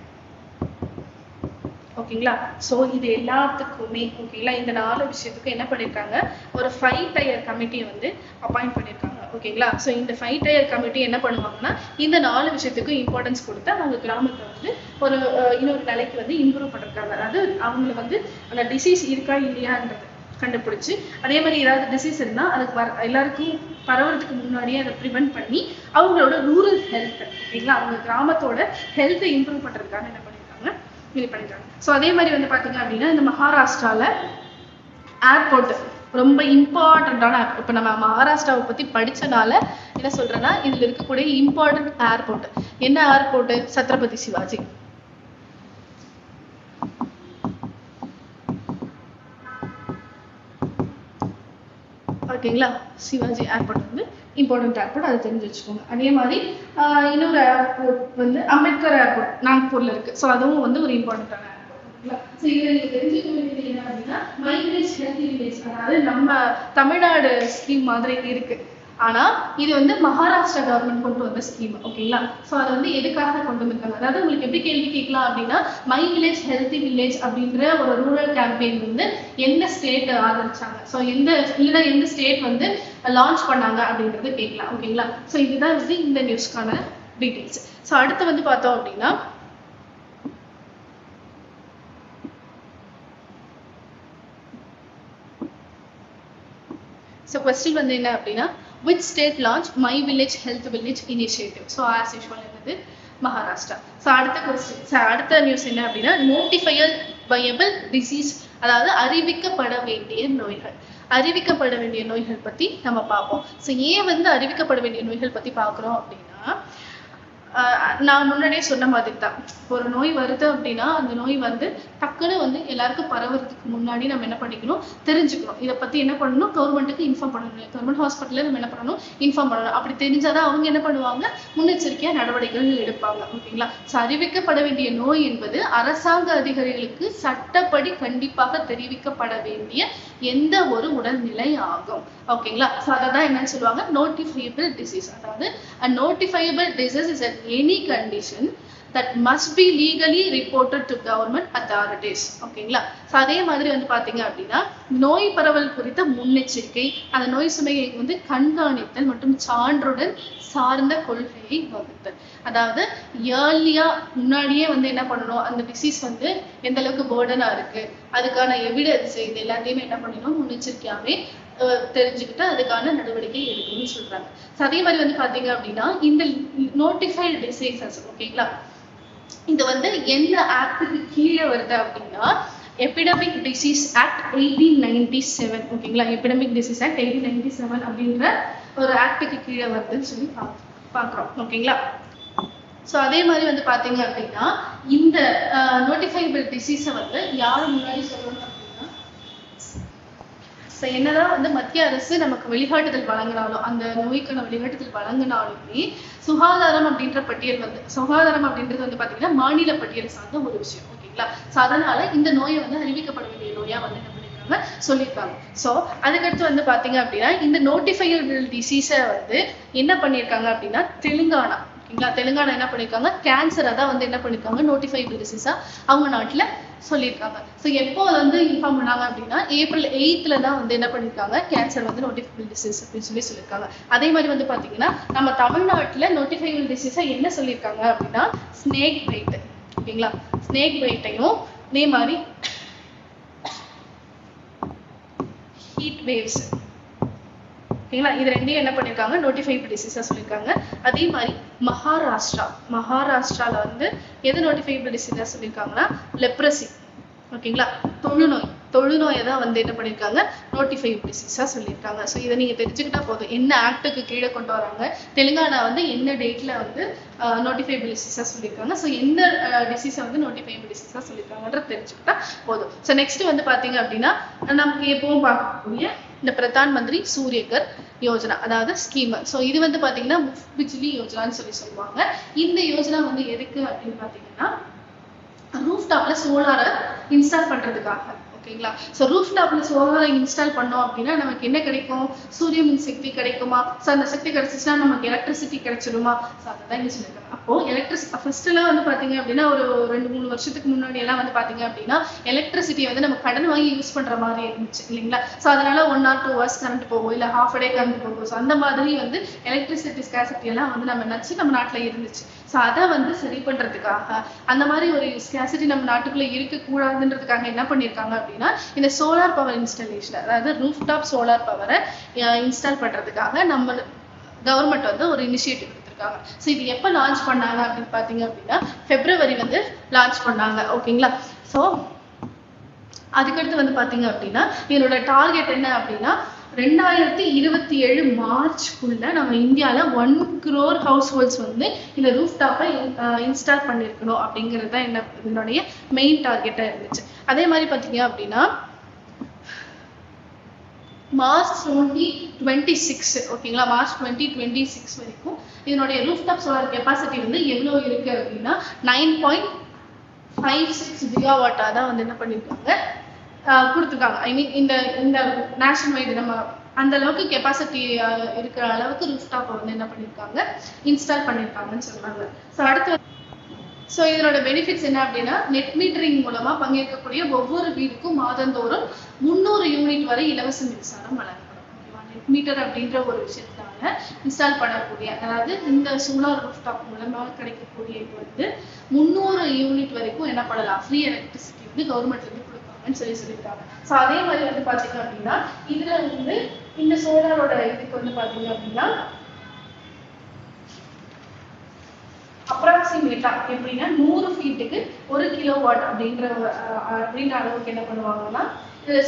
ஓகேங்களா. ஸோ இது எல்லாத்துக்குமே ஓகேங்களா இந்த 4 விஷயத்துக்கு என்ன பண்ணிருக்காங்க, ஒரு 5 tier கமிட்டியை வந்து அப்பாயிண்ட் பண்ணிருக்காங்க. ஓகேங்களா. ஸோ இந்த 5 tier கமிட்டி என்ன பண்ணுவாங்கன்னா இந்த 4 விஷயத்துக்கும் இம்பார்ட்டன்ஸ் கொடுத்து அவங்க கிராமத்தை வந்து ஒரு இன்னொரு நிலைக்கு வந்து இம்ப்ரூவ் பண்ணிருக்காங்க. அதாவது அவங்களுக்கு வந்து அந்த டிசீஸ் இருக்கா இல்லையான்றது கண்டுபிடிச்சு, அதே மாதிரி ஏதாவது டிசீஸ் இருந்தா அதுக்கு எல்லாருக்கும் பரவறதுக்கு முன்னாடியே அதை ப்ரிவென்ட் பண்ணி அவங்களோட ரூரல் ஹெல்த், ஓகேங்களா, அவங்க கிராமத்தோட ஹெல்த்தை இம்ப்ரூவ் பண்றதுக்காக என்ன பண்ணிருக்காங்க, இது பண்ணிருக்காங்க. ஸோ அதே மாதிரி வந்து பாத்தீங்க அப்படின்னா இந்த மகாராஷ்டிரால ஏர்போர்ட் ரொம்ப இம்பார்ட்டன்டான ஏர்போர்ட். இப்போ நம்ம மகாராஷ்டிராவை பத்தி படிச்சனால என்ன சொல்றேன்னா இதுல இருக்கக்கூடிய இம்பார்ட்டன்ட் ஏர்போர்ட் என்ன ஏர்போர்ட், சத்ரபதி சிவாஜி. ஓகேங்களா. சிவாஜி ஏர்போர்ட் வந்து இம்பார்ட்டன்ட் ஏர்போர்ட், அதை தெரிஞ்சு வச்சுக்கோங்க. அதே மாதிரி இன்னொரு ஏர்போர்ட் வந்து அம்பேத்கர் ஏர்போர்ட் நாக்பூர்ல இருக்கு. ஸோ அதுவும் வந்து ஒரு இம்பார்ட்டன்டான ஏர்போர்ட். ஓகேங்களா. ஸோ இதை நீங்க தெரிஞ்சுக்க வேண்டியது என்ன அப்படின்னா மை வில்லேஜ் ஹெல்த் வில்லேஜ், அதாவது நம்ம தமிழ்நாடு ஸ்கீம் மாதிரி இருக்கு. ஆனா இது வந்து மகாராஷ்டிரா கவர்மெண்ட் கொண்டு வந்த ஸ்கீம். ஓகேங்களா. ஸோ அதை வந்து எதுக்காக கொண்டு வந்திருக்காங்க, அதாவது உங்களுக்கு எப்படி கேள்வி கேட்கலாம் அப்படின்னா மை வில்லேஜ் ஹெல்த்தி வில்லேஜ் அப்படின்ற ஒரு ரூரல் கேம்பெயின் வந்து எந்த ஸ்டேட் ஆதரிச்சாங்க, ஸோ இல்லைன்னா எந்த ஸ்டேட் வந்து லான்ச் பண்ணாங்க அப்படின்றது கேட்கலாம். ஓகேங்களா. ஸோ இதுதான் வந்து இந்த நியூஸ்க்கான டீடைல்ஸ். ஸோ அடுத்து வந்து பார்த்தோம் அப்படின்னா ஸோ கொஸ்டின் வந்து என்ன அப்படின்னா which state launched my village health village initiative? So as usual என்னது மகாராஷ்டிரா. ஸோ அடுத்த கொஸ்டின், அடுத்த நியூஸ் என்ன அப்படின்னா நோட்டிஃபையபிள் டிசீஸ், அதாவது அறிவிக்கப்பட வேண்டிய நோய்கள். அறிவிக்கப்பட வேண்டிய நோய்கள் பத்தி நம்ம பார்ப்போம். ஸோ ஏன் வந்து அறிவிக்கப்பட வேண்டிய நோய்கள் பத்தி பார்க்குறோம் அப்படின்னா நான் முன்னாடியே சொன்ன மாதிரி தான், ஒரு நோய் வருது அப்படின்னா அந்த நோய் வந்து டக்குன்னு வந்து எல்லாருக்கும் பரவுறதுக்கு முன்னாடி நம்ம என்ன பண்ணிக்கணும், தெரிஞ்சுக்கணும். இதை பத்தி என்ன பண்ணணும், கவர்மெண்ட்டுக்கு இன்ஃபார்ம் பண்ணணும். கவர்மெண்ட் ஹாஸ்பிட்டல்ல நம்ம என்ன பண்ணணும், இன்ஃபார்ம் பண்ணணும். அப்படி தெரிஞ்சாதான் அவங்க என்ன பண்ணுவாங்க, முன்னெச்சரிக்கையா நடவடிக்கைகள் எடுப்பாங்க. ஓகேங்களா. ஸோ அறிவிக்கப்பட வேண்டிய நோய் என்பது அரசாங்க அதிகாரிகளுக்கு சட்டப்படி கண்டிப்பாக தெரிவிக்கப்பட வேண்டிய எந்த ஒரு உடல்நிலை ஆகும். ஓகேங்களா. ஸோ அதை தான் என்னன்னு சொல்லுவாங்க, நோட்டிஃபையபிள் டிசீஸ். அதாவது a notifiable disease is any condition that must be legally reported to government authorities. ஓகேங்களா. ஸோ அதே மாதிரி வந்து பாத்தீங்க அப்படின்னா நோய் பரவல் குறித்த முன்னெச்சரிக்கை, அந்த நோய் சுமையை வந்து கண்காணித்தல் மற்றும் சான்றுடன் சார்ந்த கொள்கையை வகுத்தல். அதாவது ஏர்லியா முன்னாடியே வந்து என்ன பண்ணணும், அந்த டிசீஸ் வந்து எந்த அளவுக்கு பேர்டனா இருக்கு, அதுக்கான எவிடன்ஸ், இது எல்லாத்தையுமே என்ன பண்ணணும், முன்னெச்சரிக்கையாவே தெரிஞ்சுக்கிட்டு அதுக்கான நடவடிக்கை எடுக்கணும்னு சொல்றாங்க. அதே மாதிரி வந்து பாத்தீங்க அப்படின்னா இந்த நோட்டிஃபைடு டிசீசஸ், ஓகேங்களா, இது வந்து எந்த ஆக்டுக்கு கீழே வருது அப்படின்னா எபிடமிக் டிசீஸ் ஆக்ட் 1897. ஓகேங்களா. எபிடமிக் டிசீஸ் ஆக்ட் 1897 அப்படின்ற ஒரு ஆக்டுக்கு கீழே வருதுன்னு சொல்லி பாக்குறோம். ஓகேங்களா. ஸோ அதே மாதிரி வந்து பாத்தீங்க அப்படின்னா இந்த நோட்டிஃபைபிள் டிசீஸை வந்து யாரு முன்னாடி சொல்லணும் அப்படின்னா என்னதான் வந்து மத்திய அரசு நமக்கு வழிகாட்டுதல் வழங்கினாலும், அந்த நோய்க்கான வழிகாட்டுதல் வழங்கினாலுமே சுகாதாரம் அப்படின்ற பட்டியல் வந்து, சுகாதாரம் அப்படின்றது வந்து பாத்தீங்கன்னா மாநில பட்டியல் சார்ந்த ஒரு விஷயம். ஓகேங்களா. ஸோ அதனால இந்த நோயை வந்து அறிவிக்கப்பட வேண்டிய நோயா வந்து என்ன பண்ணிருக்காங்க, சொல்லியிருக்காங்க. ஸோ அதுக்கடுத்து வந்து பாத்தீங்க அப்படின்னா இந்த நோட்டிஃபையபிள் டிசீஸை வந்து என்ன பண்ணியிருக்காங்க அப்படின்னா தெலுங்கானா, ஓகேங்களா, தெலுங்கானா என்ன பண்ணிருக்காங்க, கேன்சரை தான் வந்து என்ன பண்ணிருக்காங்க நோட்டிஃபைபிள் டிசீஸா அவங்க நாட்டுல சொல்லியிருக்காங்க. ஸோ எப்போ வந்து இன்ஃபார்ம் பண்ணாங்க அப்படின்னா April 8th தான் வந்து என்ன பண்ணிருக்காங்க, கேன்சர் வந்து நோட்டிஃபைபிள் டிசீஸ் அப்படின்னு சொல்லியிருக்காங்க. அதே மாதிரி வந்து பாத்தீங்கன்னா நம்ம தமிழ்நாட்டுல நோட்டிஃபைபிள் டிசீஸை என்ன சொல்லியிருக்காங்க அப்படின்னா ஸ்னேக் பைட். ஓகேங்களா. ஸ்னேக் பைட்டையும் அதே மாதிரி ஹீட் வேவ்ஸ், ஓகேங்களா, இது ரெண்டையும் என்ன பண்ணிருக்காங்க நோட்டிஃபைபிள் டிசீஸா சொல்லியிருக்காங்க. அதே மாதிரி மகாராஷ்டிரால வந்து எது நோட்டிஃபைபிள் டிசீஸா சொல்லியிருக்காங்கன்னா லெப்ரசி, ஓகேங்களா, தொழுநோயை தான் வந்து என்ன பண்ணிருக்காங்க நோட்டிஃபைபிள் டிசீஸா சொல்லியிருக்காங்க. ஸோ இதை நீங்க தெரிஞ்சுக்கிட்டா போதும், என்ன ஆக்டுக்கு கீழே கொண்டு வராங்க, தெலுங்கானா வந்து என்ன டேட்ல வந்து நோட்டிஃபைபிள் டிசீஸா சொல்லியிருக்காங்க, ஸோ எந்த டிசீஸை வந்து நோட்டிஃபைபிள் டிசீஸா சொல்லியிருக்காங்கன்றது தெரிஞ்சுக்கிட்டா போதும். ஸோ நெக்ஸ்ட் வந்து பாத்தீங்க அப்படின்னா நமக்கு எப்பவும் பார்க்கக்கூடிய இந்த பிரதான் மந்திரி சூரியகர் யோஜனா, அதாவது ஸ்கீம். ஸோ இது வந்து பாத்தீங்கன்னா முஃப்ட் பிஜ்லி யோஜனான்னு சொல்லுவாங்க. இந்த யோஜனா வந்து எதுக்கு அப்படின்னு பாத்தீங்கன்னா ரூஃப் டாப்ல சோலாரை இன்ஸ்டால் பண்றதுக்காக. ஓகேங்களா. ஸோ ரூஃப் டாப்ல சோலாரை இன்ஸ்டால் பண்ணோம் அப்படின்னா நமக்கு என்ன கிடைக்கும், சூரிய மின் சக்தி கிடைக்குமா. ஸோ அந்த சக்தி கிடைச்சிச்சுன்னா நமக்கு எலக்ட்ரிசிட்டி கிடைச்சிடுமா. ஸோ அதான் இங்க சொல்லியிருக்காங்க. அப்போ ஃபர்ஸ்ட் எல்லாம் வந்து பாத்தீங்க அப்படின்னா ஒரு 2-3 வருஷத்துக்கு முன்னாடி எல்லாம் வந்து பாத்தீங்க அப்படின்னா எலக்ட்ரிசிட்டியை வந்து நம்ம கடன் வாங்கி யூஸ் பண்ற மாதிரி இருந்துச்சு இல்லைங்களா. ஸோ அதனால 1 or 2 hours கரண்ட் போகும், இல்ல half a day கரண்ட் போகும். ஸோ அந்த மாதிரி வந்து எலக்ட்ரிசிட்டி ஸ்கேசிட்டி எல்லாம் வந்து நம்ம நினைச்சு நம்ம நாட்டுல இருந்துச்சு. ஸோ அதை வந்து சரி பண்றதுக்காக அந்த மாதிரி ஒரு ஸ்கேசிட்டி நம்ம நாட்டுக்குள்ள இருக்கக்கூடாதுன்றதுக்காக என்ன பண்ணியிருக்காங்க அப்படின்னா இந்த சோலார் பவர் இன்ஸ்டாலேஷன், அதாவது ரூஃப்டாப் சோலார் பவரை இன்ஸ்டால் பண்றதுக்காக நம்ம கவர்மெண்ட் வந்து ஒரு இனிஷியேட்டிவ் கொடுத்துருக்காங்க. ஸோ இது எப்போ லான்ச் பண்ணாங்க அப்படின்னு பார்த்தீங்க அப்படின்னா February வந்து லான்ச் பண்ணாங்க. ஓகேங்களா. ஸோ அதுக்கடுத்து வந்து பார்த்தீங்க அப்படின்னா இதோட டார்கெட் என்ன அப்படின்னா 2027 மார்ச்க்குள்ள நம்ம இந்தியாவில் 1 crore ஹவுஸ் ஹோல்ட்ஸ் வந்து இந்த ரூஃப் டாப்பை இன்ஸ்டால் பண்ணியிருக்கணும் அப்படிங்கிறது தான் என்ன இதனுடைய மெயின் டார்கெட்டாக இருந்துச்சு. அதே மாதிரி பார்த்தீங்க அப்படின்னா March 2026 ஓகேங்களா, March 2026 வரைக்கும் இதனுடைய ரூஃப்டாப் சோலார் கெப்பாசிட்டி வந்து எவ்வளோ இருக்கு அப்படின்னா 9.56 ஜிகாவாட்டா தான் வந்து என்ன பண்ணியிருக்காங்க கொடுத்துருக்காங்க. ஐ மீன் இந்த நேஷனல் வைடு நம்ம அந்த அளவுக்கு கெப்பாசிட்டி இருக்கிற அளவுக்கு ரூஃப்டாப்பை வந்து என்ன பண்ணியிருக்காங்க இன்ஸ்டால் பண்ணியிருக்காங்கன்னு சொல்றாங்க. ஸோ அடுத்து இதனோட பெனிஃபிட்ஸ் என்ன அப்படின்னா நெட் மீட்டரிங் மூலமா பங்கேற்கக்கூடிய ஒவ்வொரு வீட்டுக்கும் மாதந்தோறும் 300 யூனிட் வரை இலவச மின்சாரம் வழங்கப்படும். நெட் மீட்டர் அப்படின்ற ஒரு விஷயத்தால இன்ஸ்டால் பண்ணக்கூடிய, அதாவது இந்த சோலார் ரூஃப்டாப் மூலமா கிடைக்கக்கூடிய இது வந்து 300 யூனிட் வரைக்கும் என்ன பண்ணலாம், ஃப்ரீ எலக்ட்ரிசிட்டி வந்து கவர்மெண்ட்ல இருந்து கொடுப்பாங்கன்னு சொல்லியிருக்காங்க. ஸோ அதே மாதிரி வந்து பாத்தீங்க அப்படின்னா இதுல வந்து இந்த சோலாரோட இதுக்கு வந்து பாத்தீங்க அப்படின்னா அப்ராக்சிமேட்டா எப்படின்னா 100 ஃபீட்டுக்கு 1 கிலோவாட் அப்படின்ற அளவுக்கு என்ன பண்ணுவாங்கன்னா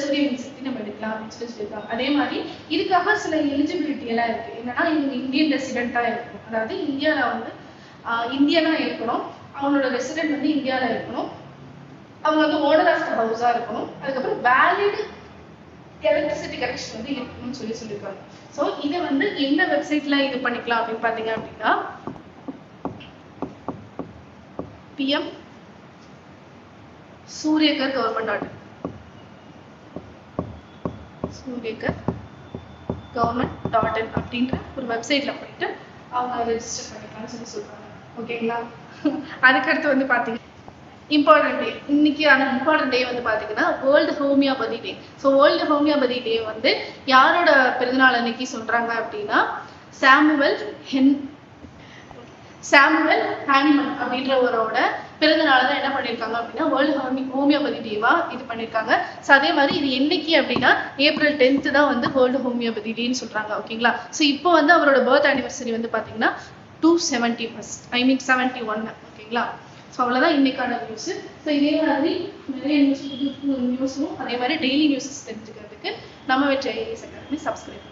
சூரிய மின்சக்தி நம்ம எடுக்கலாம் அப்படின்னு சொல்லியிருக்காங்க. அதே மாதிரி இதுக்காக சில எலிஜிபிலிட்டி எல்லாம் இருக்கு. என்னன்னா இவங்க இந்தியன் ரெசிடென்ட்டா இருக்கணும், அதாவது இந்தியாவில வந்து இந்தியனா இருக்கணும், அவங்களோட ரெசிடென்ட் வந்து இந்தியாவில இருக்கணும், அவங்க வந்து ஓனர் ஆஃப் த ஹவுஸா இருக்கணும், அதுக்கப்புறம் வேலிட் எலக்ட்ரிசிட்டி கனெக்ஷன் வந்து இருக்கணும்னு சொல்லியிருக்காங்க. ஸோ இதை வந்து என்ன வெப்சைட்ல இது பண்ணிக்கலாம் அப்படின்னு பாத்தீங்க அப்படின்னா PM சூரியகர் கவர்மெண்ட் அப்படின்ற ஒரு வெப்சைட்ல போயிட்டு அவங்க ரெஜிஸ்டர் பண்ணிக்கலாம்னு சொல்றாங்க. ஓகேங்களா. அதுக்கடுத்து வந்து பாத்தீங்கன்னா இம்பார்ட்டன்ட் டே, இன்னைக்கான இம்பார்ட்டன்ட் டே வந்து பாத்தீங்கன்னா வேர்ல்டு ஹோமியோபதி டே. ஸோ வேர்ல்டு ஹோமியோபதி டே வந்து யாரோட பிறந்தநாள் அன்னைக்கு சொல்றாங்க அப்படின்னா சாமுவல் ஹானிமன் அப்படின்றவரோட பிறந்தநாள் தான் என்ன பண்ணியிருக்காங்க அப்படின்னா வேர்ல்டு ஹோமியோபதி டேவா இது பண்ணியிருக்காங்க. ஸோ அதே மாதிரி இது என்னைக்கு அப்படின்னா April 10th தான் வந்து வேர்ல்டு ஹோமியோபதி டேன்னு சொல்றாங்க. ஓகேங்களா. ஸோ இப்போ வந்து அவரோட பர்த் ஆனிவர்சரி வந்து பாத்தீங்கன்னா 271. ஓகேங்களா. ஸோ அவ்வளோதான் இன்னைக்கான நியூஸ். ஸோ இதே மாதிரி நிறைய நியூஸும் அதே மாதிரி டெய்லி நியூஸஸ் தெரிஞ்சுக்கிறதுக்கு நம்ம வெற்றி IAS அகாடமி சப்ஸ்கிரைப்